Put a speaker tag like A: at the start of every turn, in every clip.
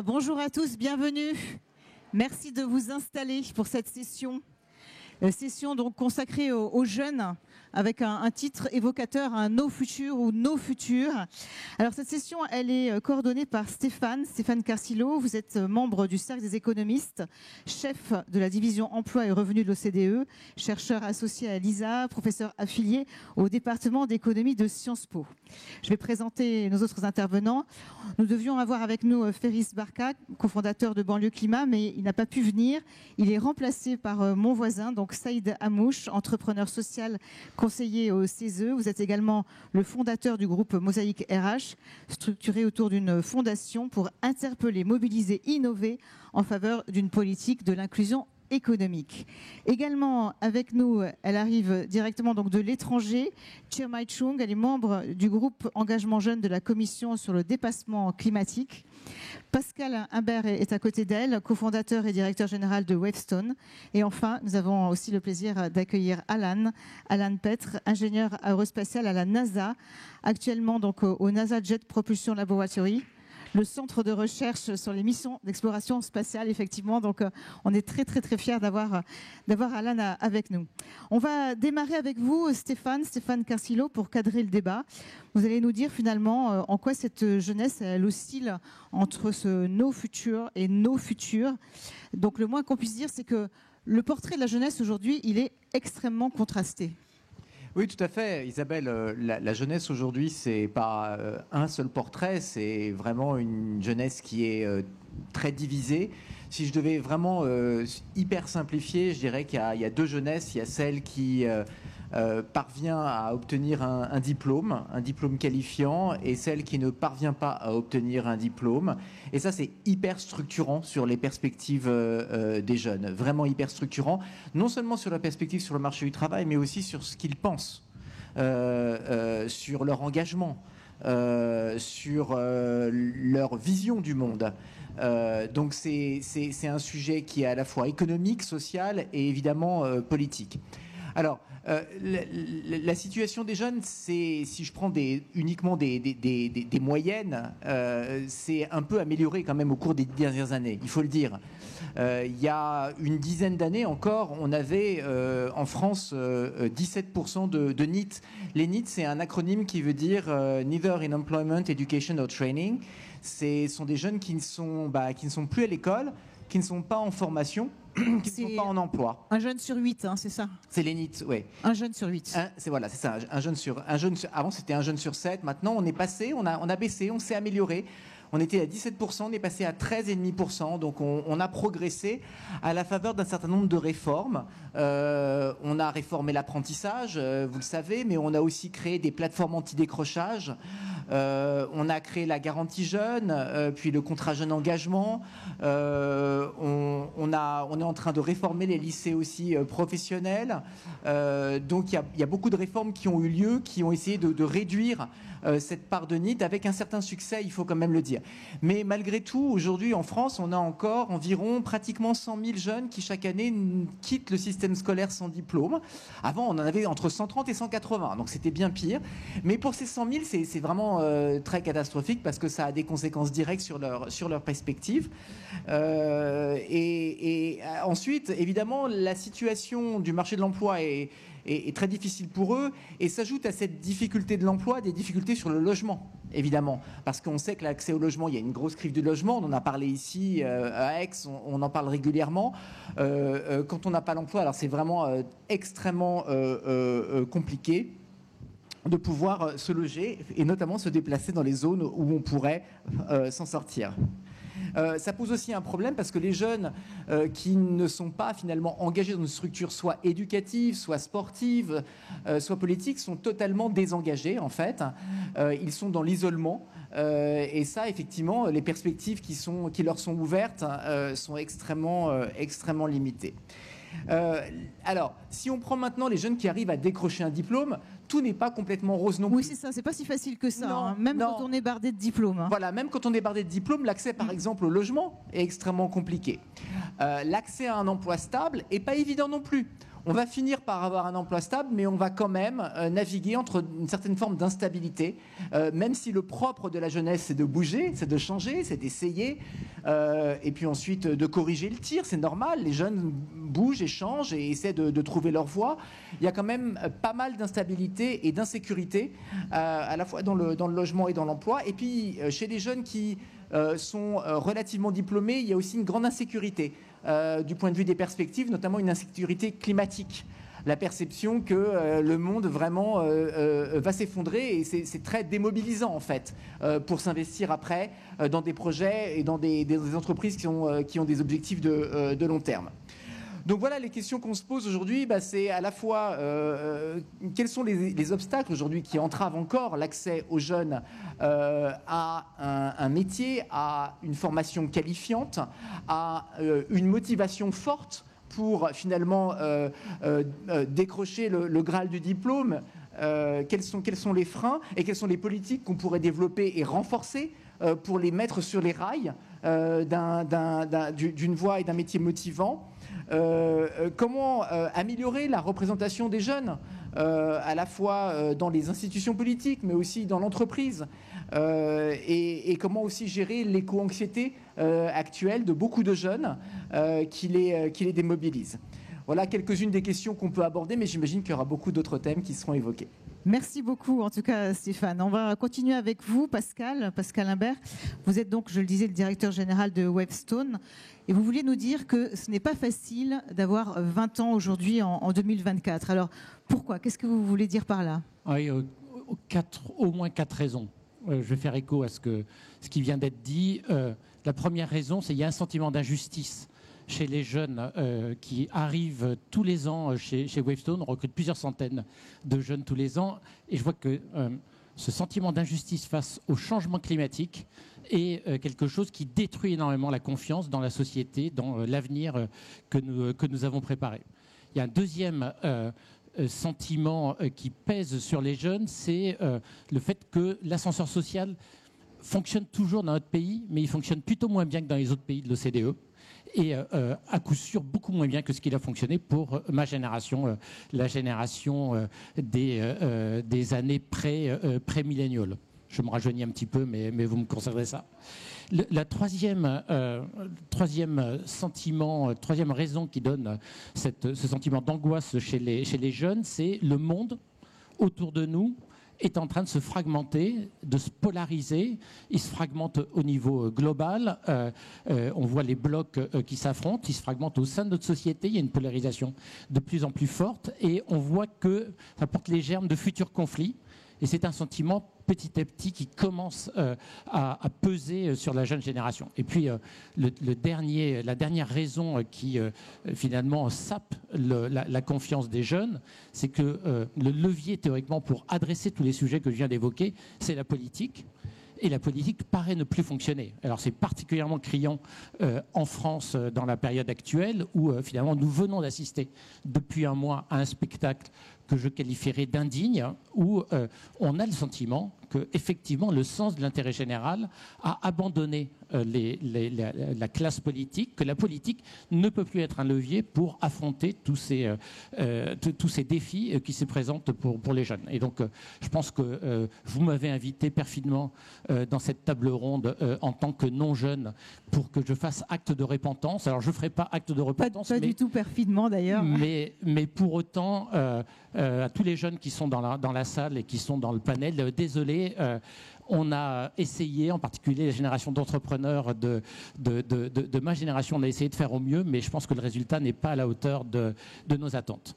A: Bonjour à tous, bienvenue. Merci de vous installer pour cette session. Session donc consacrée aux jeunes avec un titre évocateur, un No Future ou No Future. Alors cette session, elle est coordonnée par Stéphane Carcillo. Vous êtes membre du Cercle des économistes, chef de la division emploi et revenus de l'OCDE, chercheur associé à l'ISA, professeur affilié au département d'économie de Sciences Po. Je vais présenter nos autres intervenants. Nous devions avoir avec nous Ferris Barka, cofondateur de Banlieue Climat, mais il n'a pas pu venir. Il est remplacé par mon voisin, donc Saïd Amouche, entrepreneur social, conseiller au CESE. Vous êtes également le fondateur du groupe Mosaïque RH, structuré autour d'une fondation pour interpeller, mobiliser, innover en faveur d'une politique de l'inclusion économique. Également avec nous, elle arrive directement donc de l'étranger, Chirmai Chung, elle est membre du groupe Engagement Jeune de la Commission sur le dépassement climatique. Pascal Imbert est à côté d'elle, cofondateur et directeur général de Wavestone. Et enfin, nous avons aussi le plaisir d'accueillir Alan Petre, ingénieur aérospatial à la NASA, actuellement donc au NASA Jet Propulsion Laboratory, le centre de recherche sur les missions d'exploration spatiale, effectivement. Donc, on est très, très, très fiers d'avoir Alan avec nous. On va démarrer avec vous, Stéphane Carcillo, pour cadrer le débat. Vous allez nous dire finalement en quoi cette jeunesse, elle oscille entre ce no future et no future. Donc, le moins qu'on puisse dire, c'est que le portrait de la jeunesse aujourd'hui, il est extrêmement contrasté.
B: Oui, tout à fait, Isabelle. La jeunesse aujourd'hui, c'est pas un seul portrait, c'est vraiment une jeunesse qui est très divisée. Si je devais vraiment hyper simplifier, je dirais qu'il y a deux jeunesses. Il y a celle qui parvient à obtenir un diplôme qualifiant, et celle qui ne parvient pas à obtenir un diplôme. Et ça, c'est hyper structurant sur les perspectives des jeunes. Vraiment hyper structurant, non seulement sur la perspective sur le marché du travail, mais aussi sur ce qu'ils pensent, sur leur engagement, sur leur vision du monde. Donc c'est un sujet qui est à la fois économique, social et évidemment politique. Alors, la situation des jeunes, c'est, si je prends uniquement des moyennes, c'est un peu amélioré quand même au cours des dernières années, il faut le dire. Il y a une dizaine d'années encore, on avait en France 17% de NEET. Les NEET, c'est un acronyme qui veut dire Neither in Employment, Education or Training. Ce sont des jeunes qui ne sont plus à l'école, qui ne sont pas en formation, qui ne sont pas en emploi.
A: Un jeune sur 8, hein, c'est ça?
B: C'est les NEET, oui.
A: Un jeune sur 8.
B: C'est ça, avant c'était un jeune sur 7, maintenant on est passé, on a baissé, on s'est amélioré. On était à 17%, on est passé à 13,5%, donc on a progressé à la faveur d'un certain nombre de réformes. On a réformé l'apprentissage, vous le savez, mais on a aussi créé des plateformes anti-décrochage. On a créé la garantie jeune, puis le contrat jeune engagement. On est en train de réformer les lycées aussi professionnels. Donc il y a beaucoup de réformes qui ont eu lieu, qui ont essayé de réduire cette part de NEET avec un certain succès, il faut quand même le dire. Mais malgré tout, aujourd'hui en France, on a encore environ pratiquement 100 000 jeunes qui chaque année quittent le système scolaire sans diplôme. Avant, on en avait entre 130 et 180, donc c'était bien pire. Mais pour ces 100 000, c'est vraiment très catastrophique parce que ça a des conséquences directes sur leur perspective. Et ensuite, évidemment, la situation du marché de l'emploi est très difficile pour eux, et s'ajoute à cette difficulté de l'emploi des difficultés sur le logement, évidemment, parce qu'on sait que l'accès au logement, il y a une grosse crise du logement, on en a parlé ici à Aix, on en parle régulièrement. Quand on n'a pas l'emploi, alors c'est vraiment extrêmement compliqué de pouvoir se loger et notamment se déplacer dans les zones où on pourrait s'en sortir. Ça pose aussi un problème parce que les jeunes qui ne sont pas finalement engagés dans une structure soit éducative, soit sportive, soit politique, sont totalement désengagés en fait. Ils sont dans l'isolement et ça effectivement les perspectives qui leur sont ouvertes sont extrêmement limitées. Alors, si on prend maintenant les jeunes qui arrivent à décrocher un diplôme, tout n'est pas complètement rose non plus.
A: Oui, c'est ça, c'est pas si facile que ça, non, même quand on est bardé de diplôme. Hein.
B: Voilà, même quand on est bardé de diplôme, l'accès par exemple au logement est extrêmement compliqué. L'accès à un emploi stable n'est pas évident non plus. On va finir par avoir un emploi stable, mais on va quand même naviguer entre une certaine forme d'instabilité, même si le propre de la jeunesse, c'est de bouger, c'est de changer, c'est d'essayer, et puis ensuite de corriger le tir, c'est normal, les jeunes bougent et changent et essaient de trouver leur voie. Il y a quand même pas mal d'instabilité et d'insécurité, à la fois dans le logement et dans l'emploi, et puis chez les jeunes qui sont relativement diplômés, il y a aussi une grande insécurité du point de vue des perspectives, notamment une insécurité climatique. La perception que le monde vraiment va s'effondrer et c'est très démobilisant en fait pour s'investir après dans des projets et dans des entreprises qui ont des objectifs de long terme. Donc voilà les questions qu'on se pose aujourd'hui, c'est à la fois quels sont les obstacles aujourd'hui qui entravent encore l'accès aux jeunes à un métier, à une formation qualifiante, à une motivation forte pour finalement décrocher le Graal du diplôme. Quels sont les freins et quelles sont les politiques qu'on pourrait développer et renforcer pour les mettre sur les rails d'une voie et d'un métier motivant. Comment améliorer la représentation des jeunes à la fois dans les institutions politiques mais aussi dans l'entreprise et comment aussi gérer l'éco-anxiété actuelle de beaucoup de jeunes qui les démobilisent. Voilà quelques-unes des questions qu'on peut aborder, mais j'imagine qu'il y aura beaucoup d'autres thèmes qui seront évoqués.
A: Merci beaucoup, en tout cas, Stéphane. On va continuer avec vous, Pascal Imbert. Vous êtes donc, je le disais, le directeur général de Wavestone. Et vous vouliez nous dire que ce n'est pas facile d'avoir 20 ans aujourd'hui en 2024. Alors, pourquoi? Qu'est-ce que vous voulez dire par là?
C: Oui, au moins 4 raisons. Je vais faire écho à ce qui vient d'être dit. La première raison, c'est qu'il y a un sentiment d'injustice chez les jeunes qui arrivent tous les ans chez Wavestone. On recrute plusieurs centaines de jeunes tous les ans. Et je vois que ce sentiment d'injustice face au changement climatique est quelque chose qui détruit énormément la confiance dans la société, dans l'avenir que nous avons préparé. Il y a un deuxième sentiment qui pèse sur les jeunes, c'est le fait que l'ascenseur social fonctionne toujours dans notre pays, mais il fonctionne plutôt moins bien que dans les autres pays de l'OCDE. Et à coup sûr beaucoup moins bien que ce qu'il a fonctionné pour ma génération, la génération des années pré-milléniales. Je me rajeunis un petit peu, mais vous me conserverez ça. La troisième raison qui donne ce sentiment d'angoisse chez les jeunes, c'est le monde autour de nous est en train de se fragmenter, de se polariser. Il se fragmente au niveau global. On voit les blocs qui s'affrontent. Ils se fragmentent au sein de notre société. Il y a une polarisation de plus en plus forte. Et on voit que ça porte les germes de futurs conflits. Et c'est un sentiment petit à petit qui commence à peser sur la jeune génération. Et puis la dernière raison qui finalement sape la confiance des jeunes, c'est que le levier théoriquement pour adresser tous les sujets que je viens d'évoquer, c'est la politique. Et la politique paraît ne plus fonctionner. Alors c'est particulièrement criant en France dans la période actuelle où finalement nous venons d'assister depuis un mois à un spectacle que je qualifierais d'indigne, où on a le sentiment que effectivement le sens de l'intérêt général a abandonné la classe politique, que la politique ne peut plus être un levier pour affronter tous ces défis qui se présentent pour les jeunes. Et donc je pense que vous m'avez invité perfidement dans cette table ronde en tant que non-jeune pour que je fasse acte de repentance. Alors je ne ferai pas acte de repentance.
A: Pas du tout perfidement d'ailleurs.
C: Mais pour autant, à tous les jeunes qui sont dans la salle et qui sont dans le panel, désolé, on a essayé, en particulier la génération d'entrepreneurs de ma génération, on a essayé de faire au mieux, mais je pense que le résultat n'est pas à la hauteur de nos attentes.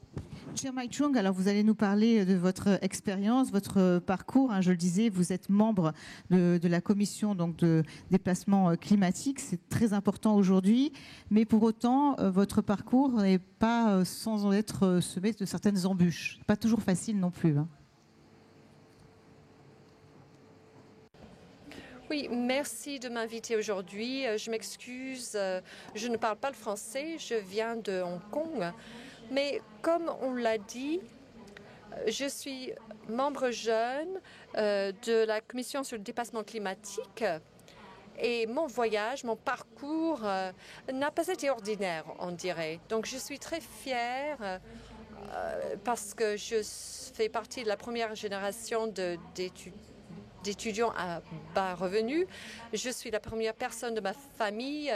A: Cher Mike Chung, alors vous allez nous parler de votre expérience, votre parcours. Je le disais, vous êtes membre de la commission donc, de déplacement climatique. C'est très important aujourd'hui. Mais pour autant, votre parcours n'est pas sans être semé de certaines embûches. Pas toujours facile non plus.
D: Oui, merci de m'inviter aujourd'hui. Je m'excuse, je ne parle pas le français, je viens de Hong Kong. Mais comme on l'a dit, je suis membre jeune de la Commission sur le dépassement climatique et mon voyage, mon parcours n'a pas été ordinaire, on dirait. Donc je suis très fière parce que je fais partie de la première génération d'étudiants à bas revenus. Je suis la première personne de ma famille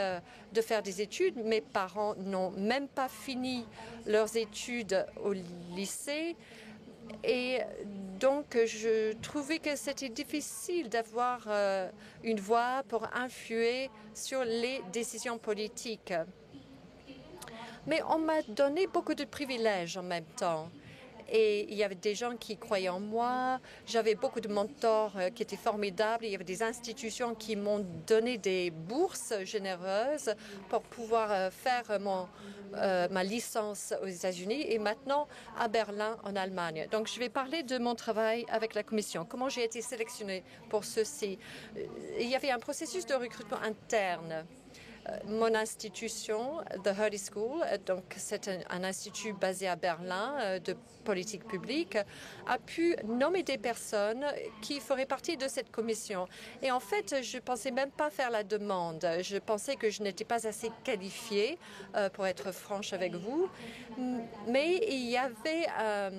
D: de faire des études. Mes parents n'ont même pas fini leurs études au lycée. Et donc, je trouvais que c'était difficile d'avoir une voix pour influer sur les décisions politiques. Mais on m'a donné beaucoup de privilèges en même temps. Et il y avait des gens qui croyaient en moi. J'avais beaucoup de mentors qui étaient formidables. Il y avait des institutions qui m'ont donné des bourses généreuses pour pouvoir faire ma licence aux États-Unis et maintenant à Berlin, en Allemagne. Donc, je vais parler de mon travail avec la Commission. Comment j'ai été sélectionnée pour ceci? Il y avait un processus de recrutement interne. Mon institution, The Hurley School, donc c'est un institut basé à Berlin de politique publique, a pu nommer des personnes qui feraient partie de cette commission. Et en fait, je ne pensais même pas faire la demande. Je pensais que je n'étais pas assez qualifiée, pour être franche avec vous. Mais il y avait un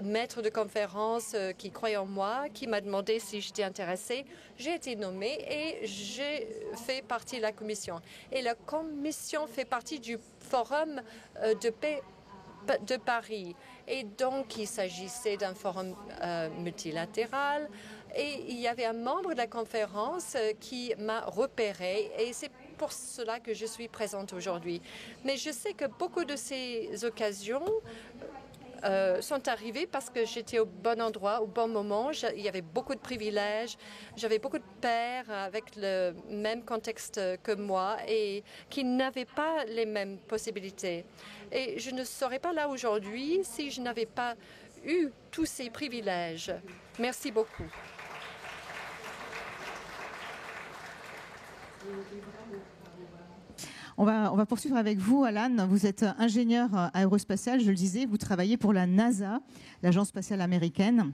D: maître de conférence qui croyait en moi, qui m'a demandé si j'étais intéressée. J'ai été nommée et j'ai fait partie de la commission. Et la commission fait partie du Forum de paix de Paris. Et donc, il s'agissait d'un forum multilatéral. Et il y avait un membre de la conférence qui m'a repérée. Et c'est pour cela que je suis présente aujourd'hui. Mais je sais que beaucoup de ces occasions sont arrivées parce que j'étais au bon endroit, au bon moment. Il y avait beaucoup de privilèges. J'avais beaucoup de pairs avec le même contexte que moi et qui n'avaient pas les mêmes possibilités. Et je ne serais pas là aujourd'hui si je n'avais pas eu tous ces privilèges. Merci beaucoup.
A: On va poursuivre avec vous, Alan. Vous êtes ingénieur aérospatial, je le disais. Vous travaillez pour la NASA, l'agence spatiale américaine.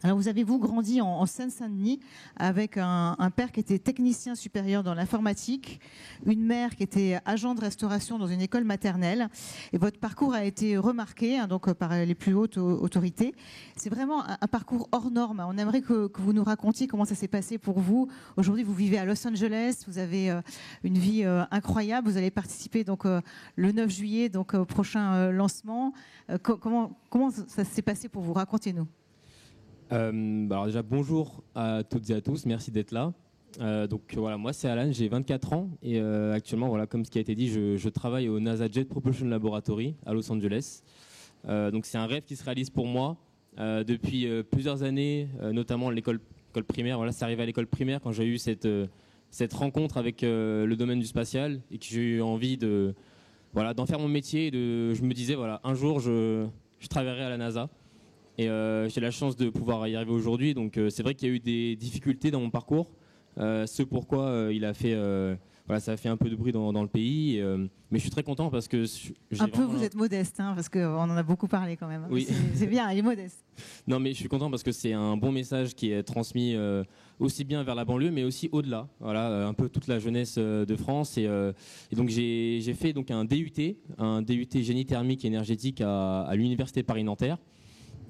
A: Alors, vous avez grandi en Seine-Saint-Denis avec un père qui était technicien supérieur dans l'informatique, une mère qui était agent de restauration dans une école maternelle. Et votre parcours a été remarqué donc par les plus hautes autorités. C'est vraiment un parcours hors norme. On aimerait que vous nous racontiez comment ça s'est passé pour vous. Aujourd'hui, vous vivez à Los Angeles. Vous avez une vie incroyable. Vous allez participer donc le 9 juillet donc au prochain lancement. Comment ça s'est passé pour vous? Racontez-nous.
E: Alors déjà bonjour à toutes et à tous, merci d'être là. Donc voilà, moi c'est Alan, j'ai 24 ans et actuellement voilà, comme ce qui a été dit, je travaille au NASA Jet Propulsion Laboratory à Los Angeles. Donc c'est un rêve qui se réalise pour moi depuis plusieurs années, notamment l'école primaire. Voilà, c'est arrivé à l'école primaire quand j'ai eu cette rencontre avec le domaine du spatial et que j'ai eu envie d'en faire mon métier. Je me disais voilà, un jour je travaillerai à la NASA. Et j'ai la chance de pouvoir y arriver aujourd'hui. Donc c'est vrai qu'il y a eu des difficultés dans mon parcours. Ce pourquoi ça a fait un peu de bruit dans le pays. Mais je suis très content parce que
A: vous êtes modeste, hein, parce qu'on en a beaucoup parlé quand même.
E: Oui.
A: C'est bien, il est modeste. Non,
E: mais je suis content parce que c'est un bon message qui est transmis aussi bien vers la banlieue, mais aussi au-delà. Voilà, un peu toute la jeunesse de France. Et donc j'ai fait donc un DUT génie thermique et énergétique à l'université Paris-Nanterre.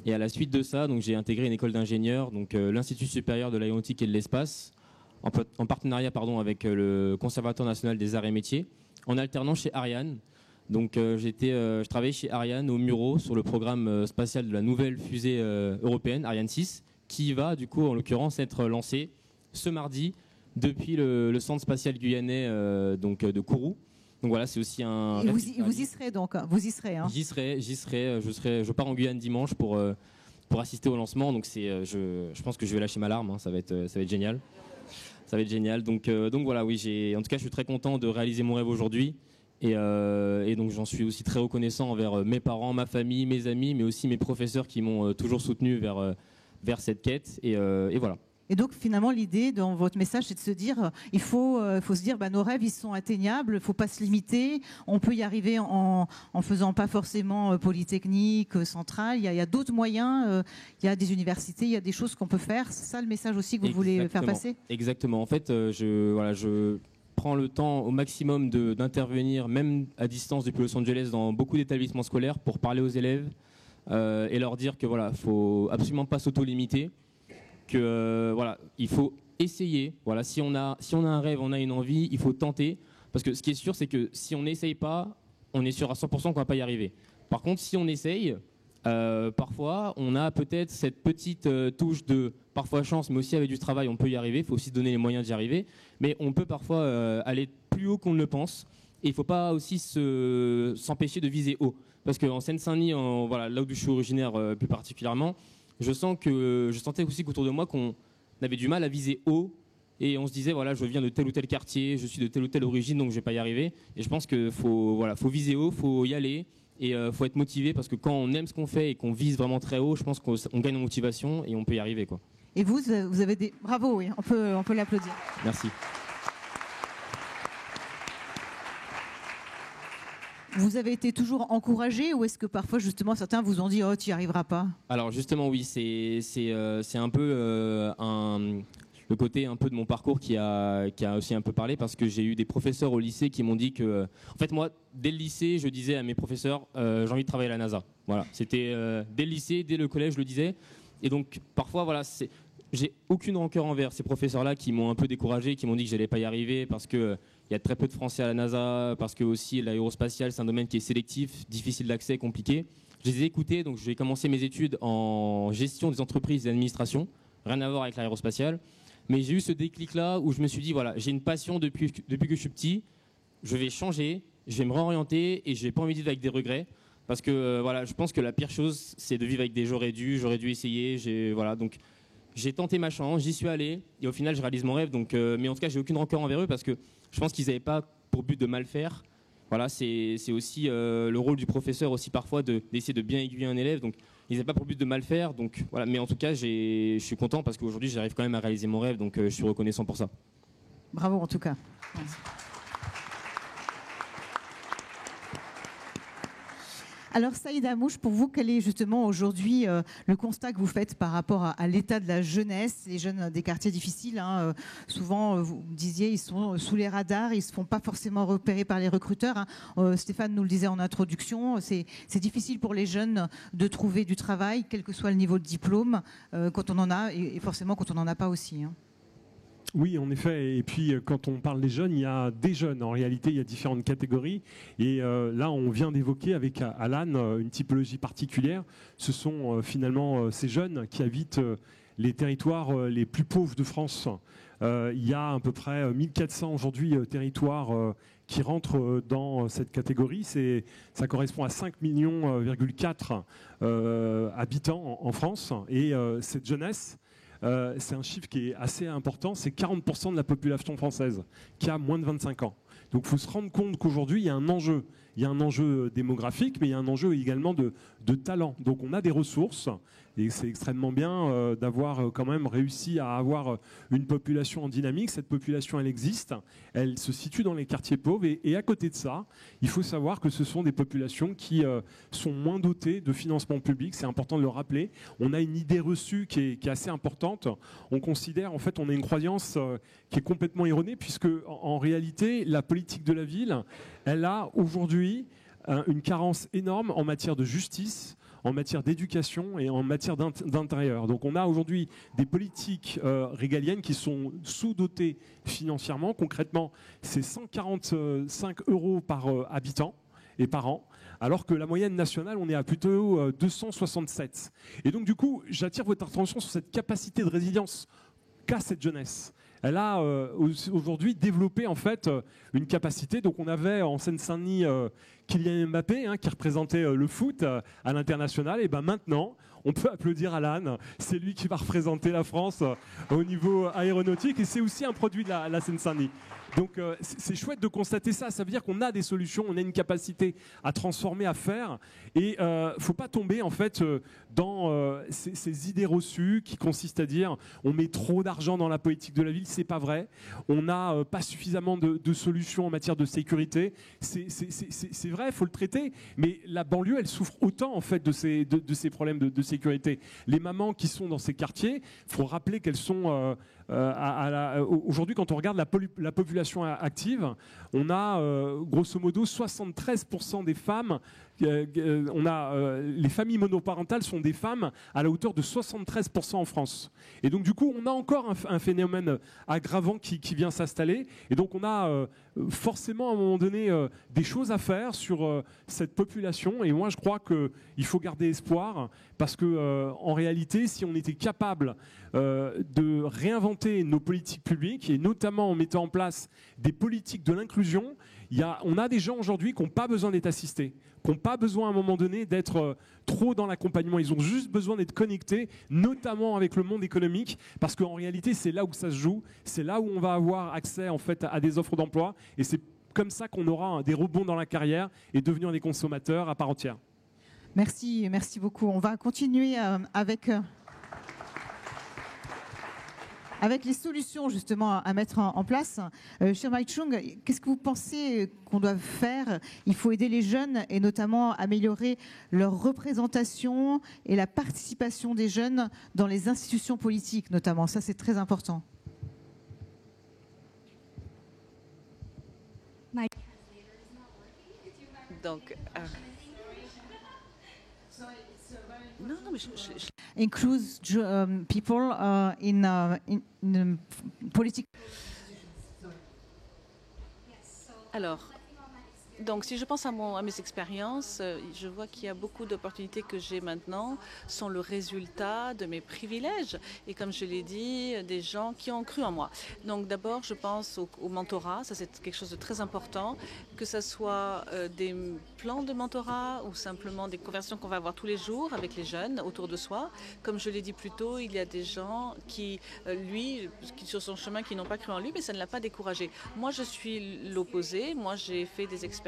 E: Et à la suite de ça, donc j'ai intégré une école d'ingénieurs, donc l'Institut supérieur de l'aéronautique et de l'espace, en partenariat avec le Conservatoire national des arts et métiers, en alternant chez Ariane. Donc je travaillais chez Ariane au Mureau sur le programme spatial de la nouvelle fusée européenne, Ariane 6, qui va du coup en l'occurrence être lancée ce mardi depuis le centre spatial guyanais de Kourou. Donc voilà, c'est aussi un.
A: Et vous y serez donc, vous y serez. Hein.
E: J'y serai. Je pars en Guyane dimanche pour assister au lancement. Donc je pense que je vais lâcher ma larme. Hein, ça va être génial. Ça va être génial. Donc voilà, oui, en tout cas, je suis très content de réaliser mon rêve aujourd'hui. Et donc j'en suis aussi très reconnaissant envers mes parents, ma famille, mes amis, mais aussi mes professeurs qui m'ont toujours soutenu vers cette quête. Et voilà.
A: Et donc finalement l'idée dans votre message c'est de se dire il faut se dire nos rêves ils sont atteignables, il ne faut pas se limiter, on peut y arriver en faisant pas forcément Polytechnique, Centrale, il y a d'autres moyens, il y a des universités, il y a des choses qu'on peut faire, c'est ça le message aussi que vous voulez faire passer?
E: Exactement, en fait je prends le temps au maximum d'intervenir même à distance depuis Los Angeles dans beaucoup d'établissements scolaires pour parler aux élèves, et leur dire que voilà, faut absolument pas s'auto-limiter, que voilà, il faut essayer. Voilà, si on a un rêve, on a une envie, il faut tenter. Parce que ce qui est sûr, c'est que si on n'essaye pas, on est sûr à 100% qu'on va pas y arriver. Par contre, si on essaye, parfois, on a peut-être cette petite touche de parfois chance, mais aussi avec du travail, on peut y arriver. Il faut aussi se donner les moyens d'y arriver. Mais on peut parfois aller plus haut qu'on ne le pense. Et il ne faut pas aussi s'empêcher de viser haut. Parce qu'en Seine-Saint-Denis, voilà, là où je suis originaire plus particulièrement, je sentais aussi qu'autour de moi qu'on avait du mal à viser haut. Et on se disait, voilà, je viens de tel ou tel quartier, je suis de telle ou telle origine, donc je ne vais pas y arriver. Et je pense qu'il faut viser haut, il faut y aller. Et il faut être motivé, parce que quand on aime ce qu'on fait et qu'on vise vraiment très haut, je pense qu'on gagne en motivation et on peut y arriver, quoi.
A: Et vous avez des... Bravo, oui, on peut l'applaudir.
E: Merci.
A: Vous avez été toujours encouragé, ou est-ce que parfois, justement, certains vous ont dit « Oh, tu n'y arriveras pas » ?
E: Alors justement, oui, c'est un peu le côté un peu de mon parcours qui a aussi un peu parlé, parce que j'ai eu des professeurs au lycée qui m'ont dit que, en fait, moi, dès le lycée, je disais à mes professeurs, j'ai envie de travailler à la NASA. Voilà, c'était dès le lycée, dès le collège, je le disais. Et donc, parfois, voilà, j'ai aucune rancœur envers ces professeurs-là qui m'ont un peu découragé, qui m'ont dit que j'allais pas y arriver parce que il y a très peu de Français à la NASA, parce que aussi l'aérospatiale, c'est un domaine qui est sélectif, difficile d'accès, compliqué. Je les ai écoutés, donc j'ai commencé mes études en gestion des entreprises et d'administration, rien à voir avec l'aérospatiale. Mais j'ai eu ce déclic-là où je me suis dit, voilà, j'ai une passion depuis que je suis petit, je vais changer, je vais me réorienter et je n'ai pas envie de vivre avec des regrets. Parce que voilà, je pense que la pire chose, c'est de vivre avec des j'aurais dû essayer. Voilà, donc j'ai tenté ma chance, j'y suis allé et au final, je réalise mon rêve. Donc, mais en tout cas, j'ai aucune rancœur envers eux parce que je pense qu'ils n'avaient pas pour but de mal faire. Voilà, c'est aussi le rôle du professeur aussi parfois d'essayer de bien aiguiller un élève. Donc, ils n'avaient pas pour but de mal faire. Donc, voilà. Mais en tout cas, je suis content parce qu'aujourd'hui, j'arrive quand même à réaliser mon rêve. Donc, je suis reconnaissant pour ça.
A: Bravo en tout cas. Merci. Alors Saïd Hamouche, pour vous, quel est justement aujourd'hui le constat que vous faites par rapport à l'état de la jeunesse, les jeunes des quartiers difficiles, hein, souvent, vous disiez, ils sont sous les radars, ils ne se font pas forcément repérer par les recruteurs. Hein. Stéphane nous le disait en introduction, c'est difficile pour les jeunes de trouver du travail, quel que soit le niveau de diplôme, quand on en a, et forcément quand on n'en a pas aussi. Hein.
F: Oui, en effet. Et puis, quand on parle des jeunes, il y a des jeunes. En réalité, il y a différentes catégories. Et là, on vient d'évoquer avec Alan une typologie particulière. Ce sont finalement ces jeunes qui habitent les territoires les plus pauvres de France. Il y a à peu près 1400 aujourd'hui territoires qui rentrent dans cette catégorie. Ça correspond à 5,4 millions habitants en France. Et cette jeunesse, c'est un chiffre qui est assez important, c'est 40% de la population française qui a moins de 25 ans. Donc il faut se rendre compte qu'aujourd'hui, il y a un enjeu. Il y a un enjeu démographique, mais il y a un enjeu également de talent. Donc on a des ressources, et c'est extrêmement bien d'avoir quand même réussi à avoir une population en dynamique. Cette population, elle existe, elle se situe dans les quartiers pauvres, et à côté de ça, il faut savoir que ce sont des populations qui sont moins dotées de financement public, c'est important de le rappeler. On a une idée reçue qui est assez importante. On considère, en fait, on a une croyance qui est complètement erronée, puisque en réalité, la politique de la ville, elle a aujourd'hui une carence énorme en matière de justice, en matière d'éducation et en matière d'intérieur. Donc on a aujourd'hui des politiques régaliennes qui sont sous-dotées financièrement. Concrètement, c'est 145 € par habitant et par an, alors que la moyenne nationale, on est à plutôt 267. Et donc du coup, j'attire votre attention sur cette capacité de résilience qu'a cette jeunesse. Elle a aujourd'hui développé en fait une capacité. Donc on avait en Seine-Saint-Denis Kylian Mbappé qui représentait le foot à l'international. Et ben maintenant, on peut applaudir Alan. C'est lui qui va représenter la France au niveau aéronautique et c'est aussi un produit de la Seine-Saint-Denis. Donc c'est chouette de constater ça. Ça veut dire qu'on a des solutions, on a une capacité à transformer, à faire. Et faut pas tomber en fait dans ces idées reçues qui consistent à dire on met trop d'argent dans la politique de la ville. C'est pas vrai. On n'a pas suffisamment de solutions en matière de sécurité. C'est vrai, il faut le traiter. Mais la banlieue, elle souffre autant en fait de ces problèmes de sécurité. Les mamans qui sont dans ces quartiers, il faut rappeler qu'elles sont aujourd'hui, quand on regarde la population active, on a grosso modo 73% des femmes. Les familles monoparentales sont des femmes à la hauteur de 73% en France. Et donc du coup, on a encore un phénomène aggravant qui vient s'installer. Et donc on a forcément à un moment donné des choses à faire sur cette population. Et moi, je crois qu'il faut garder espoir parce que en réalité, si on était capable de réinventer nos politiques publiques et notamment en mettant en place des politiques de l'inclusion, on a des gens aujourd'hui qui n'ont pas besoin d'être assistés, qui n'ont pas besoin à un moment donné d'être trop dans l'accompagnement. Ils ont juste besoin d'être connectés, notamment avec le monde économique, parce qu'en réalité, c'est là où ça se joue, c'est là où on va avoir accès en fait à des offres d'emploi, et c'est comme ça qu'on aura des rebonds dans la carrière et devenir des consommateurs à part entière.
A: Merci beaucoup. On va continuer avec les solutions justement à mettre en place. Cher Mike Chung, qu'est-ce que vous pensez qu'on doit faire? Il faut aider les jeunes et notamment améliorer leur représentation et la participation des jeunes dans les institutions politiques notamment. Ça, c'est très important.
G: Donc, non, mais
A: Include people in politics.
G: Alors, donc, si je pense à mes expériences, je vois qu'il y a beaucoup d'opportunités que j'ai maintenant sont le résultat de mes privilèges. Et comme je l'ai dit, des gens qui ont cru en moi. Donc, d'abord, je pense au mentorat. Ça, c'est quelque chose de très important. Que ce soit des plans de mentorat ou simplement des conversations qu'on va avoir tous les jours avec les jeunes autour de soi. Comme je l'ai dit plus tôt, il y a des gens qui sur son chemin, qui n'ont pas cru en lui, mais ça ne l'a pas découragé. Moi, je suis l'opposé. Moi, j'ai fait des expériences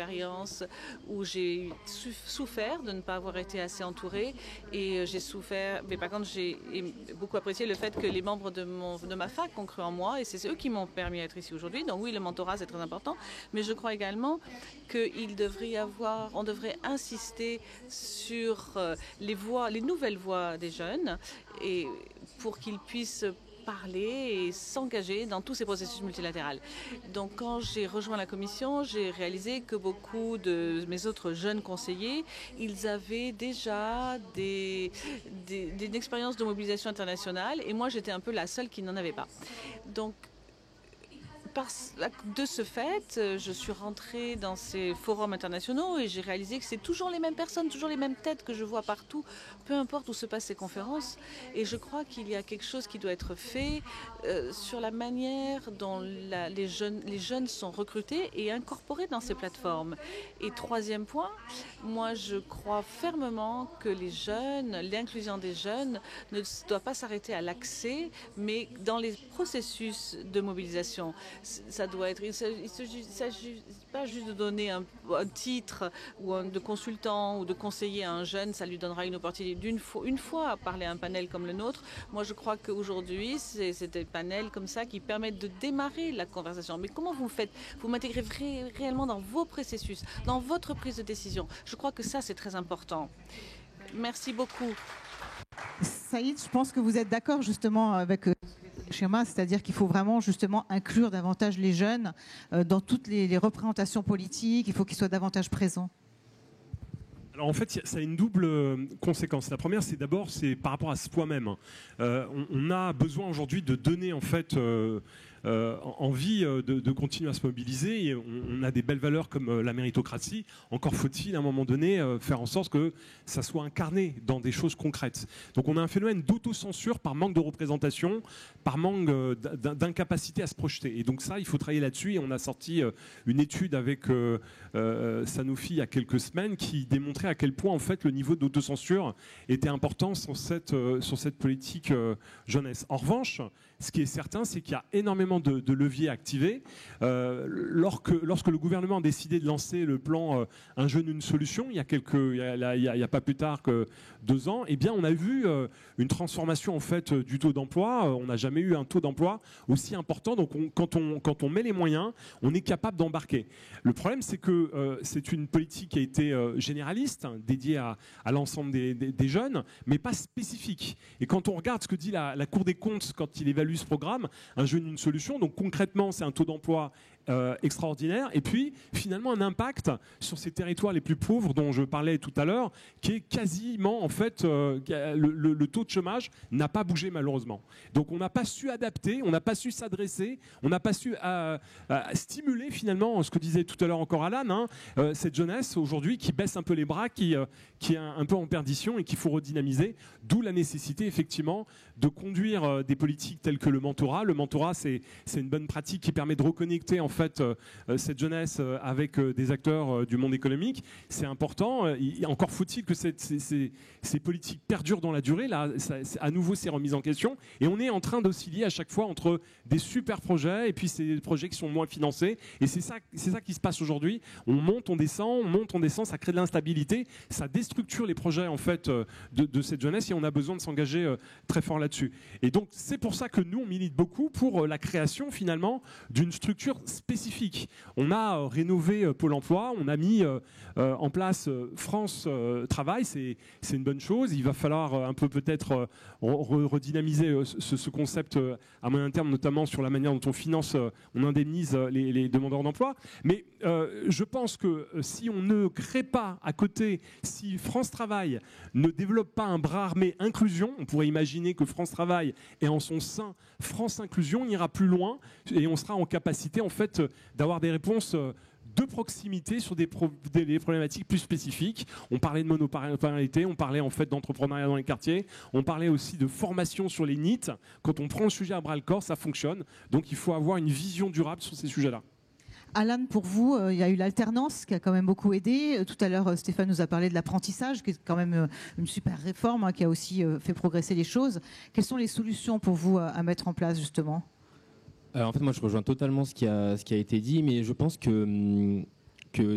G: où j'ai souffert de ne pas avoir été assez entourée et j'ai souffert, mais par contre j'ai beaucoup apprécié le fait que les membres de ma fac ont cru en moi et c'est eux qui m'ont permis d'être ici aujourd'hui. Donc oui, le mentorat c'est très important, mais je crois également on devrait insister sur les nouvelles voix des jeunes et pour qu'ils puissent parler et s'engager dans tous ces processus multilatéraux. Donc quand j'ai rejoint la commission, j'ai réalisé que beaucoup de mes autres jeunes conseillers, ils avaient déjà des expériences de mobilisation internationale et moi j'étais un peu la seule qui n'en avait pas. Donc de ce fait, je suis rentrée dans ces forums internationaux et j'ai réalisé que c'est toujours les mêmes personnes, toujours les mêmes têtes que je vois partout, peu importe où se passent ces conférences. Et je crois qu'il y a quelque chose qui doit être fait sur la manière dont les jeunes sont recrutés et incorporés dans ces plateformes. Et troisième point, moi je crois fermement que l'inclusion des jeunes ne doit pas s'arrêter à l'accès, mais dans les processus de mobilisation. Ça doit être, il ne s'agit pas juste de donner un titre ou de consultant ou de conseiller à un jeune, ça lui donnera une opportunité une fois à parler à un panel comme le nôtre. Moi, je crois qu'aujourd'hui, c'est des panels comme ça qui permettent de démarrer la conversation. Mais comment vous faites? Vous m'intégrez réellement dans vos processus, dans votre prise de décision. Je crois que ça, c'est très important. Merci beaucoup.
A: Saïd, je pense que vous êtes d'accord justement avec schéma, c'est-à-dire qu'il faut vraiment justement inclure davantage les jeunes dans toutes les représentations politiques, il faut qu'ils soient davantage présents.
F: Alors en fait, ça a une double conséquence. La première, c'est par rapport à soi-même. On a besoin aujourd'hui de donner en fait envie de continuer à se mobiliser. Et on a des belles valeurs comme la méritocratie. Encore faut-il à un moment donné faire en sorte que ça soit incarné dans des choses concrètes. Donc on a un phénomène d'autocensure par manque de représentation, par manque d'incapacité à se projeter. Et donc ça, il faut travailler là-dessus. Et on a sorti une étude avec Sanofi il y a quelques semaines qui démontrait à quel point en fait le niveau d'autocensure était important sur cette politique jeunesse. En revanche, ce qui est certain, c'est qu'il y a énormément de leviers activés. Lorsque le gouvernement a décidé de lancer le plan Un jeune, une solution, il y a pas plus tard que 2 ans, eh bien, on a vu une transformation en fait du taux d'emploi. On n'a jamais eu un taux d'emploi aussi important. Donc, quand on met les moyens, on est capable d'embarquer. Le problème, c'est que c'est une politique qui a été généraliste, dédiée à l'ensemble des jeunes, mais pas spécifique. Et quand on regarde ce que dit la Cour des comptes quand il évalue évalue ce programme, un jeune, une solution. Donc concrètement, c'est un taux d'emploi extraordinaire, et puis finalement un impact sur ces territoires les plus pauvres dont je parlais tout à l'heure, qui est quasiment en fait le taux de chômage n'a pas bougé malheureusement. Donc on n'a pas su adapter, on n'a pas su s'adresser, on n'a pas su stimuler finalement ce que disait tout à l'heure encore Alan, cette jeunesse aujourd'hui qui baisse un peu les bras, qui est un peu en perdition et qu'il faut redynamiser, d'où la nécessité effectivement de conduire des politiques telles que le mentorat. Le mentorat, c'est une bonne pratique qui permet de reconnecter en fait cette jeunesse avec des acteurs du monde économique. C'est important. Encore faut-il que ces politiques perdurent dans la durée. Là, à nouveau, c'est remis en question. Et on est en train d'osciller à chaque fois entre des super projets et puis ces projets qui sont moins financés. Et c'est ça qui se passe aujourd'hui. On monte, on descend, ça crée de l'instabilité, ça déstructure les projets en fait de cette jeunesse et on a besoin de s'engager très fort là-dessus. Et donc c'est pour ça que nous on milite beaucoup pour la création finalement d'une structure spécifique. On a rénové Pôle emploi, on a mis en place France Travail, c'est une bonne chose. Il va falloir un peu peut-être redynamiser ce concept à moyen terme, notamment sur la manière dont on finance, on indemnise les demandeurs d'emploi. Mais je pense que si on ne crée pas à côté, si France Travail ne développe pas un bras armé inclusion, on pourrait imaginer que France Travail et en son sein France Inclusion, on ira plus loin et on sera en capacité en fait d'avoir des réponses de proximité sur des problématiques plus spécifiques. On parlait de monoparentalité, on parlait en fait d'entrepreneuriat dans les quartiers, on parlait aussi de formation sur les NEET. Quand on prend le sujet à bras le corps, ça fonctionne. Donc il faut avoir une vision durable sur ces sujets-là.
A: Alan, pour vous, il y a eu l'alternance qui a quand même beaucoup aidé. Tout à l'heure, Stéphane nous a parlé de l'apprentissage, qui est quand même une super réforme, qui a aussi fait progresser les choses. Quelles sont les solutions pour vous à mettre en place, justement ?
E: En fait, moi, je rejoins totalement ce qui a été dit, mais je pense que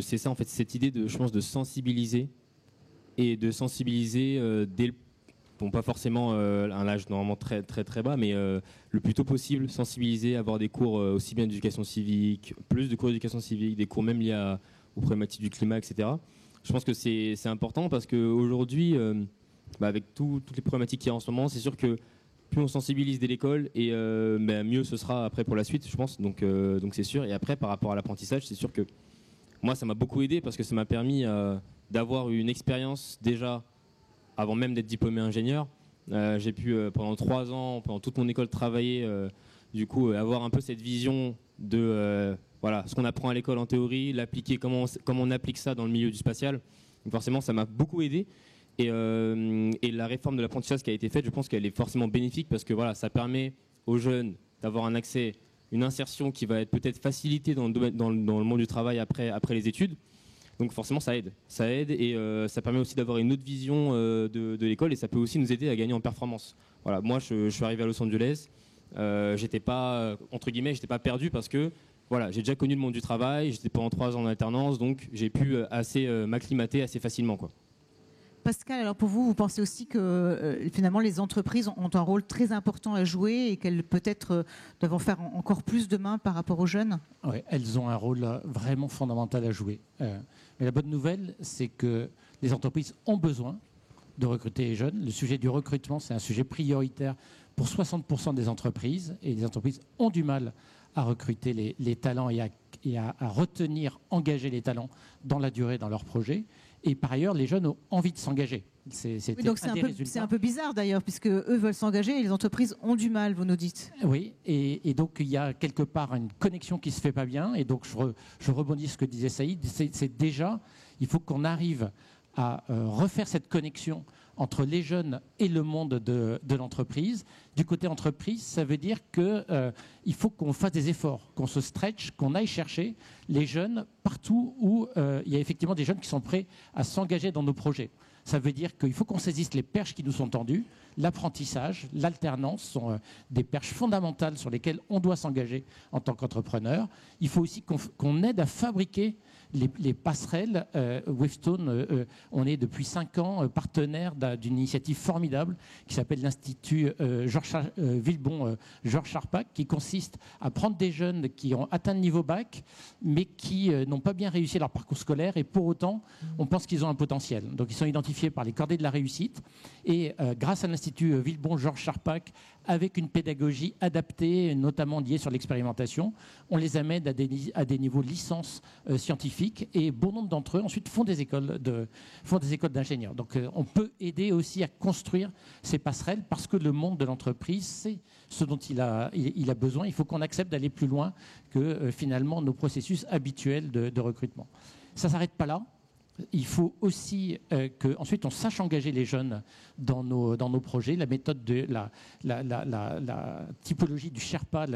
E: c'est ça, en fait, cette idée de sensibiliser et de sensibiliser dès le bon, pas forcément un âge normalement très très très bas, mais le plus tôt possible, sensibiliser, avoir des cours aussi bien d'éducation civique, plus de cours d'éducation civique, des cours même liés aux problématiques du climat, etc. Je pense que c'est important parce qu'aujourd'hui, avec toutes les problématiques qu'il y a en ce moment, c'est sûr que plus on sensibilise dès l'école et mieux ce sera après pour la suite, je pense. Donc c'est sûr. Et après, par rapport à l'apprentissage, c'est sûr que moi, ça m'a beaucoup aidé parce que ça m'a permis d'avoir une expérience déjà avant même d'être diplômé ingénieur. J'ai pu pendant 3 ans, pendant toute mon école, travailler, du coup, avoir un peu cette vision de ce qu'on apprend à l'école en théorie, l'appliquer, comment on applique ça dans le milieu du spatial. Donc forcément, ça m'a beaucoup aidé. Et la réforme de l'apprentissage qui a été faite, je pense qu'elle est forcément bénéfique parce que ça permet aux jeunes d'avoir un accès, une insertion qui va être peut-être facilitée dans le monde du travail après les études. Donc forcément, ça aide et ça permet aussi d'avoir une autre vision de l'école et ça peut aussi nous aider à gagner en performance. Voilà, moi, je suis arrivé à Los Angeles, j'étais pas entre guillemets, j'étais pas perdu parce que j'ai déjà connu le monde du travail, j'étais pendant 3 ans en alternance, donc j'ai pu assez m'acclimater assez facilement, quoi.
A: Pascal, alors pour vous, vous pensez aussi que finalement les entreprises ont un rôle très important à jouer et qu'elles peut-être doivent en faire encore plus demain par rapport aux jeunes ?
C: Oui, elles ont un rôle vraiment fondamental à jouer. Mais la bonne nouvelle, c'est que les entreprises ont besoin de recruter les jeunes. Le sujet du recrutement, c'est un sujet prioritaire pour 60% des entreprises et les entreprises ont du mal à recruter les talents et à retenir, engager les talents dans la durée dans leurs projets. Et par ailleurs, les jeunes ont envie de s'engager.
A: Donc c'est un peu bizarre d'ailleurs, puisque eux veulent s'engager et les entreprises ont du mal, vous nous dites.
C: Oui, et donc il y a quelque part une connexion qui ne se fait pas bien. Et donc je rebondis sur ce que disait Saïd. C'est déjà, il faut qu'on arrive à refaire cette connexion entre les jeunes et le monde de l'entreprise. Du côté entreprise, ça veut dire qu'il faut qu'on fasse des efforts, qu'on se stretch, qu'on aille chercher les jeunes partout où il y a effectivement des jeunes qui sont prêts à s'engager dans nos projets. Ça veut dire qu'il faut qu'on saisisse les perches qui nous sont tendues. L'apprentissage, l'alternance sont des perches fondamentales sur lesquelles on doit s'engager en tant qu'entrepreneur. Il faut aussi qu'on aide à fabriquer les passerelles. Wavestone, on est depuis 5 ans partenaire d'une initiative formidable qui s'appelle l'Institut Villebon-Georges Charpak, qui consiste à prendre des jeunes qui ont atteint le niveau bac, mais qui n'ont pas bien réussi leur parcours scolaire, et pour autant, on pense qu'ils ont un potentiel. Donc ils sont identifiés par les cordées de la réussite, et grâce à l'Institut Villebon-Georges Charpak, avec une pédagogie adaptée, notamment liée sur l'expérimentation. On les amène à des niveaux de licence scientifique et bon nombre d'entre eux ensuite font des écoles d'ingénieurs. Donc on peut aider aussi à construire ces passerelles parce que le monde de l'entreprise, c'est ce dont il a besoin. Il faut qu'on accepte d'aller plus loin que finalement nos processus habituels de recrutement. Ça ne s'arrête pas là. Il faut aussi qu'ensuite on sache engager les jeunes dans nos projets. La méthode de la typologie du Sherpa,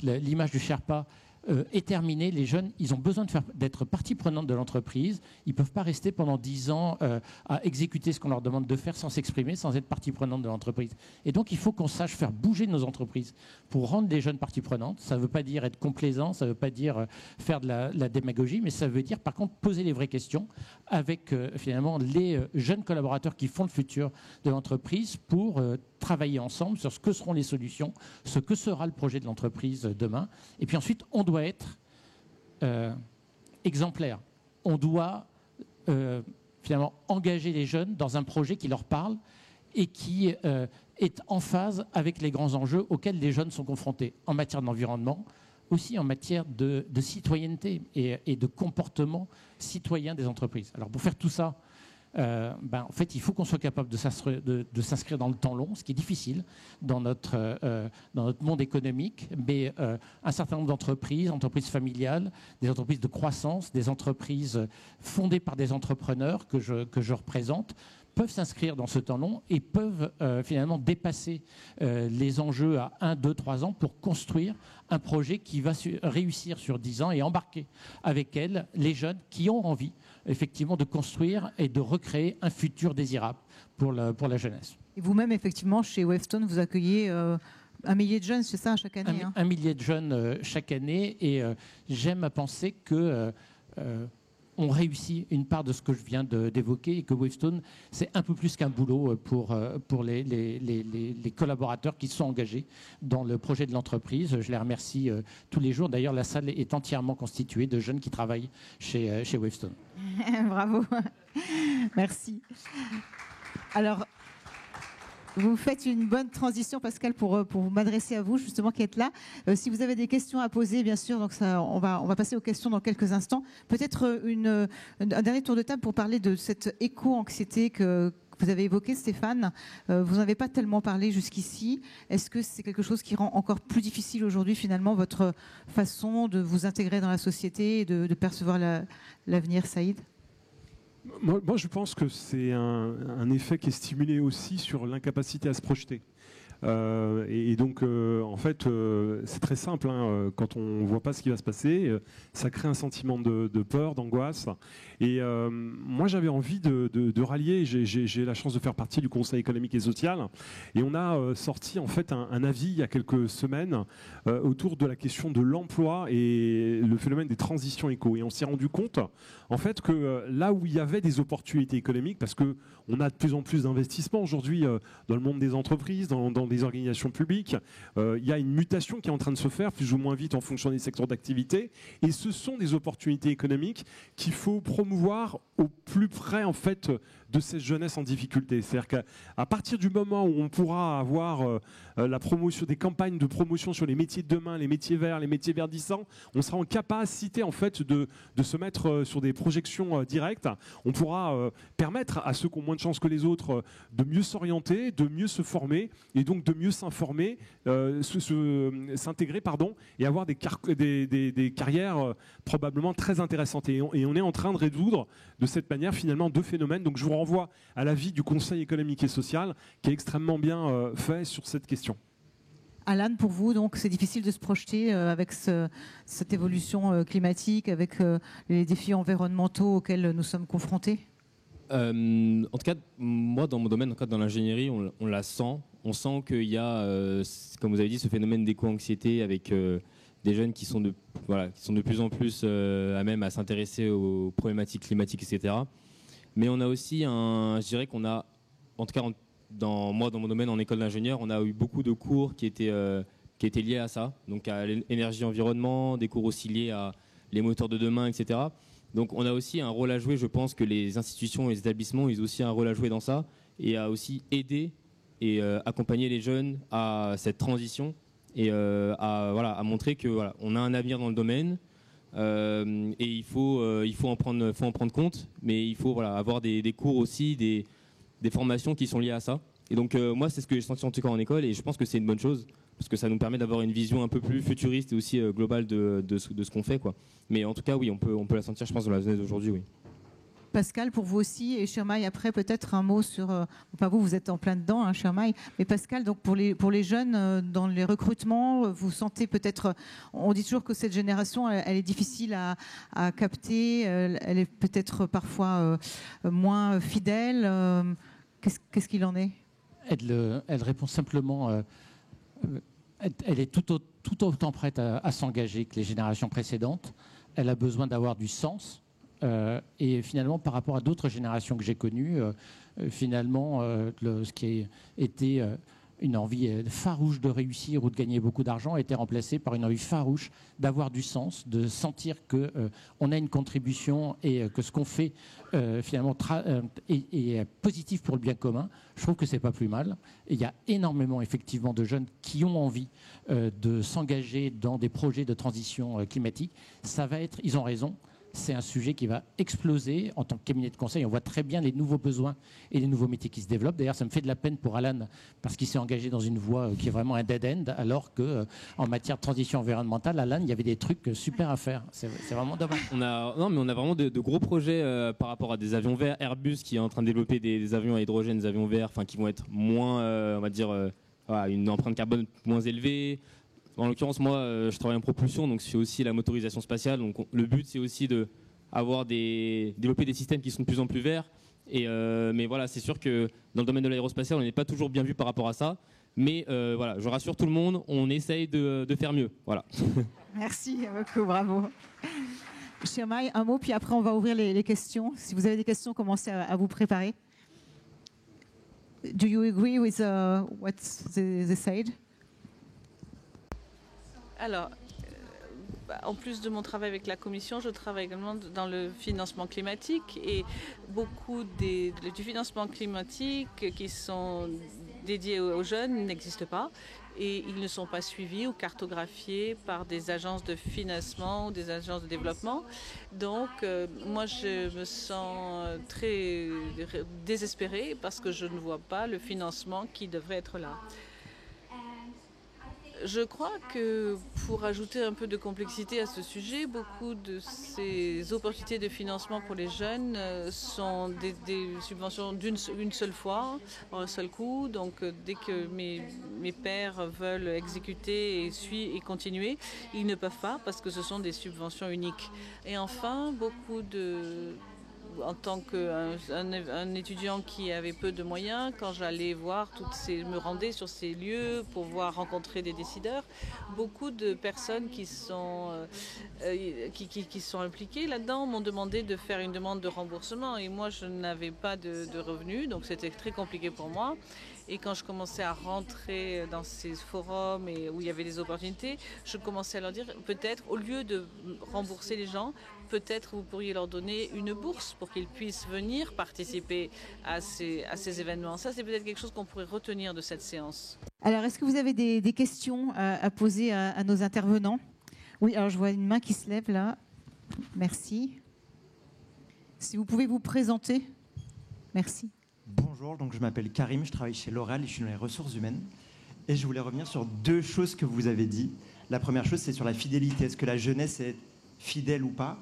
C: l'image du Sherpa est terminée. Les jeunes, ils ont besoin d'être partie prenante de l'entreprise. Ils ne peuvent pas rester pendant 10 ans à exécuter ce qu'on leur demande de faire sans s'exprimer, sans être partie prenante de l'entreprise. Et donc, il faut qu'on sache faire bouger nos entreprises pour rendre les jeunes partie prenante. Ça ne veut pas dire être complaisant, ça ne veut pas dire faire de la démagogie, mais ça veut dire, par contre, poser les vraies questions avec, finalement, les jeunes collaborateurs qui font le futur de l'entreprise pour travailler ensemble sur ce que seront les solutions, ce que sera le projet de l'entreprise demain. Et puis ensuite, on doit être exemplaire. On doit finalement engager les jeunes dans un projet qui leur parle et qui est en phase avec les grands enjeux auxquels les jeunes sont confrontés en matière d'environnement, aussi en matière de citoyenneté et de comportement citoyen des entreprises. Alors pour faire tout ça, en fait, il faut qu'on soit capable de s'inscrire dans le temps long, ce qui est difficile dans notre monde économique, mais un certain nombre d'entreprises familiales, des entreprises de croissance, des entreprises fondées par des entrepreneurs que je représente, peuvent s'inscrire dans ce temps long et peuvent finalement dépasser les enjeux à 1, 2, 3 ans pour construire un projet qui va réussir sur 10 ans et embarquer avec elles les jeunes qui ont envie effectivement de construire et de recréer un futur désirable pour la jeunesse.
A: Et vous-même, effectivement, chez Wavestone, vous accueillez 1 millier de jeunes, c'est ça, chaque année
C: 1 millier de jeunes chaque année et j'aime à penser que on réussit une part de ce que je viens d'évoquer et que Wavestone, c'est un peu plus qu'un boulot pour les collaborateurs qui sont engagés dans le projet de l'entreprise. Je les remercie tous les jours. D'ailleurs, la salle est entièrement constituée de jeunes qui travaillent chez Wavestone.
A: Bravo. Merci. Alors, vous faites une bonne transition, Pascal, pour m'adresser à vous, justement, qui êtes là. Si vous avez des questions à poser, bien sûr, donc ça, on va passer aux questions dans quelques instants. Peut-être un dernier tour de table pour parler de cette éco-anxiété que vous avez évoquée, Stéphane. Vous n'en avez pas tellement parlé jusqu'ici. Est-ce que c'est quelque chose qui rend encore plus difficile aujourd'hui, finalement, votre façon de vous intégrer dans la société et de percevoir l'avenir, Saïd ?
F: Moi, je pense que c'est un effet qui est stimulé aussi sur l'incapacité à se projeter. Et donc, en fait, c'est très simple. Quand on ne voit pas ce qui va se passer, ça crée un sentiment de peur, d'angoisse. Et moi, j'avais envie de rallier. J'ai la chance de faire partie du Conseil économique et social. Et on a sorti en fait un avis il y a quelques semaines autour de la question de l'emploi et le phénomène des transitions éco. Et on s'est rendu compte, en fait, que là où il y avait des opportunités économiques, parce que on a de plus en plus d'investissements aujourd'hui dans le monde des entreprises, dans des organisations publiques, il y a une mutation qui est en train de se faire plus ou moins vite en fonction des secteurs d'activité. Et ce sont des opportunités économiques qu'il faut promouvoir au plus près en fait de cette jeunesse en difficulté. C'est-à-dire qu'à partir du moment où on pourra avoir la promotion, des campagnes de promotion sur les métiers de demain, les métiers verts, les métiers verdissants, on sera en capacité en fait de se mettre sur des projections directes. On pourra permettre à ceux qui ont moins de chance que les autres de mieux s'orienter, de mieux se former et donc de mieux s'informer, s'intégrer et avoir des carrières probablement très intéressantes. Et on est en train de résoudre de cette manière finalement deux phénomènes. Donc je vous renvoie à l'avis du Conseil économique et social qui est extrêmement bien fait sur cette question.
A: Alan, pour vous, donc, c'est difficile de se projeter avec cette évolution climatique, avec les défis environnementaux auxquels nous sommes confrontés ?
E: En tout cas, moi, dans mon domaine, dans l'ingénierie, on la sent. On sent qu'il y a, comme vous avez dit, ce phénomène d'éco-anxiété avec des jeunes qui sont de plus en plus à même à s'intéresser aux problématiques climatiques, etc. Mais on a aussi je dirais qu'on a, en tout cas, dans mon domaine en école d'ingénieur, on a eu beaucoup de cours qui étaient liés à ça, donc à l'énergie-environnement, des cours aussi liés à les moteurs de demain, etc. Donc on a aussi un rôle à jouer, je pense que les institutions et les établissements, ils ont aussi un rôle à jouer dans ça, et à aussi aider et accompagner les jeunes à cette transition et à montrer que voilà, on a un avenir dans le domaine et il faut en prendre compte, mais il faut voilà, avoir des cours aussi, des formations qui sont liées à ça. Et donc moi c'est ce que j'ai senti en tout cas en école et je pense que c'est une bonne chose parce que ça nous permet d'avoir une vision un peu plus futuriste et aussi globale de ce qu'on fait, quoi. Mais en tout cas oui, on peut la sentir je pense dans la jeunesse d'aujourd'hui, oui.
A: Pascal, pour vous aussi, et Shirmaï, après peut-être un mot sur... Enfin vous êtes en plein dedans, hein, Shirmaï, mais Pascal, donc pour les jeunes, dans les recrutements, vous sentez peut-être... On dit toujours que cette génération, elle est difficile à capter, elle est peut-être parfois moins fidèle. Qu'est-ce qu'il en est ?
C: Elle répond simplement... elle est tout autant prête à s'engager que les générations précédentes. Elle a besoin d'avoir du sens. Et finalement, par rapport à d'autres générations que j'ai connues, ce qui a été une envie farouche de réussir ou de gagner beaucoup d'argent a été remplacé par une envie farouche d'avoir du sens, de sentir qu'on a une contribution et que ce qu'on fait finalement est positif pour le bien commun. Je trouve que c'est pas plus mal. Et il y a énormément effectivement de jeunes qui ont envie de s'engager dans des projets de transition climatique. Ils ont raison. C'est un sujet qui va exploser en tant que cabinet de conseil. On voit très bien les nouveaux besoins et les nouveaux métiers qui se développent. D'ailleurs, ça me fait de la peine pour Alan parce qu'il s'est engagé dans une voie qui est vraiment un dead-end, alors qu'en matière de transition environnementale, Alan, il y avait des trucs super à faire. C'est vraiment dommage.
E: On a vraiment de gros projets par rapport à des avions verts. Airbus qui est en train de développer des avions à hydrogène, des avions verts, qui vont être moins, on va dire, une empreinte carbone moins élevée. En l'occurrence, moi, je travaille en propulsion, donc je fais aussi la motorisation spatiale. Donc le but, c'est aussi développer des systèmes qui sont de plus en plus verts. Mais voilà, c'est sûr que dans le domaine de l'aérospatial, on n'est pas toujours bien vu par rapport à ça. Mais voilà, je rassure tout le monde, on essaye de faire mieux. Voilà.
A: Merci beaucoup, bravo. Shirmaï, un mot, puis après on va ouvrir les questions. Si vous avez des questions, commencez à vous préparer. Do you agree with what they said?
G: Alors, en plus de mon travail avec la Commission, je travaille également dans le financement climatique et beaucoup du financement climatique qui sont dédiés aux jeunes n'existent pas et ils ne sont pas suivis ou cartographiés par des agences de financement ou des agences de développement. Donc, moi, je me sens très désespérée parce que je ne vois pas le financement qui devrait être là. Je crois que pour ajouter un peu de complexité à ce sujet, beaucoup de ces opportunités de financement pour les jeunes sont des subventions une seule fois, en un seul coup. Donc dès que mes pairs veulent exécuter et continuer, ils ne peuvent pas parce que ce sont des subventions uniques. Et enfin, en tant qu'un étudiant qui avait peu de moyens, quand j'allais me rendais sur ces lieux pour rencontrer des décideurs, beaucoup de personnes qui sont impliquées là-dedans m'ont demandé de faire une demande de remboursement et moi je n'avais pas de revenus, donc c'était très compliqué pour moi. Et quand je commençais à rentrer dans ces forums où il y avait des opportunités, je commençais à leur dire peut-être au lieu de rembourser les gens, peut-être vous pourriez leur donner une bourse pour qu'ils puissent venir participer à ces événements. Ça, c'est peut-être quelque chose qu'on pourrait retenir de cette séance.
A: Alors, est-ce que vous avez des questions à poser à nos intervenants? Oui, alors je vois une main qui se lève là. Merci. Si vous pouvez vous présenter. Merci.
H: Bonjour, donc je m'appelle Karim, je travaille chez L'Oréal et je suis dans les ressources humaines. Et je voulais revenir sur deux choses que vous avez dit. La première chose, c'est sur la fidélité. Est-ce que la jeunesse est fidèle ou pas?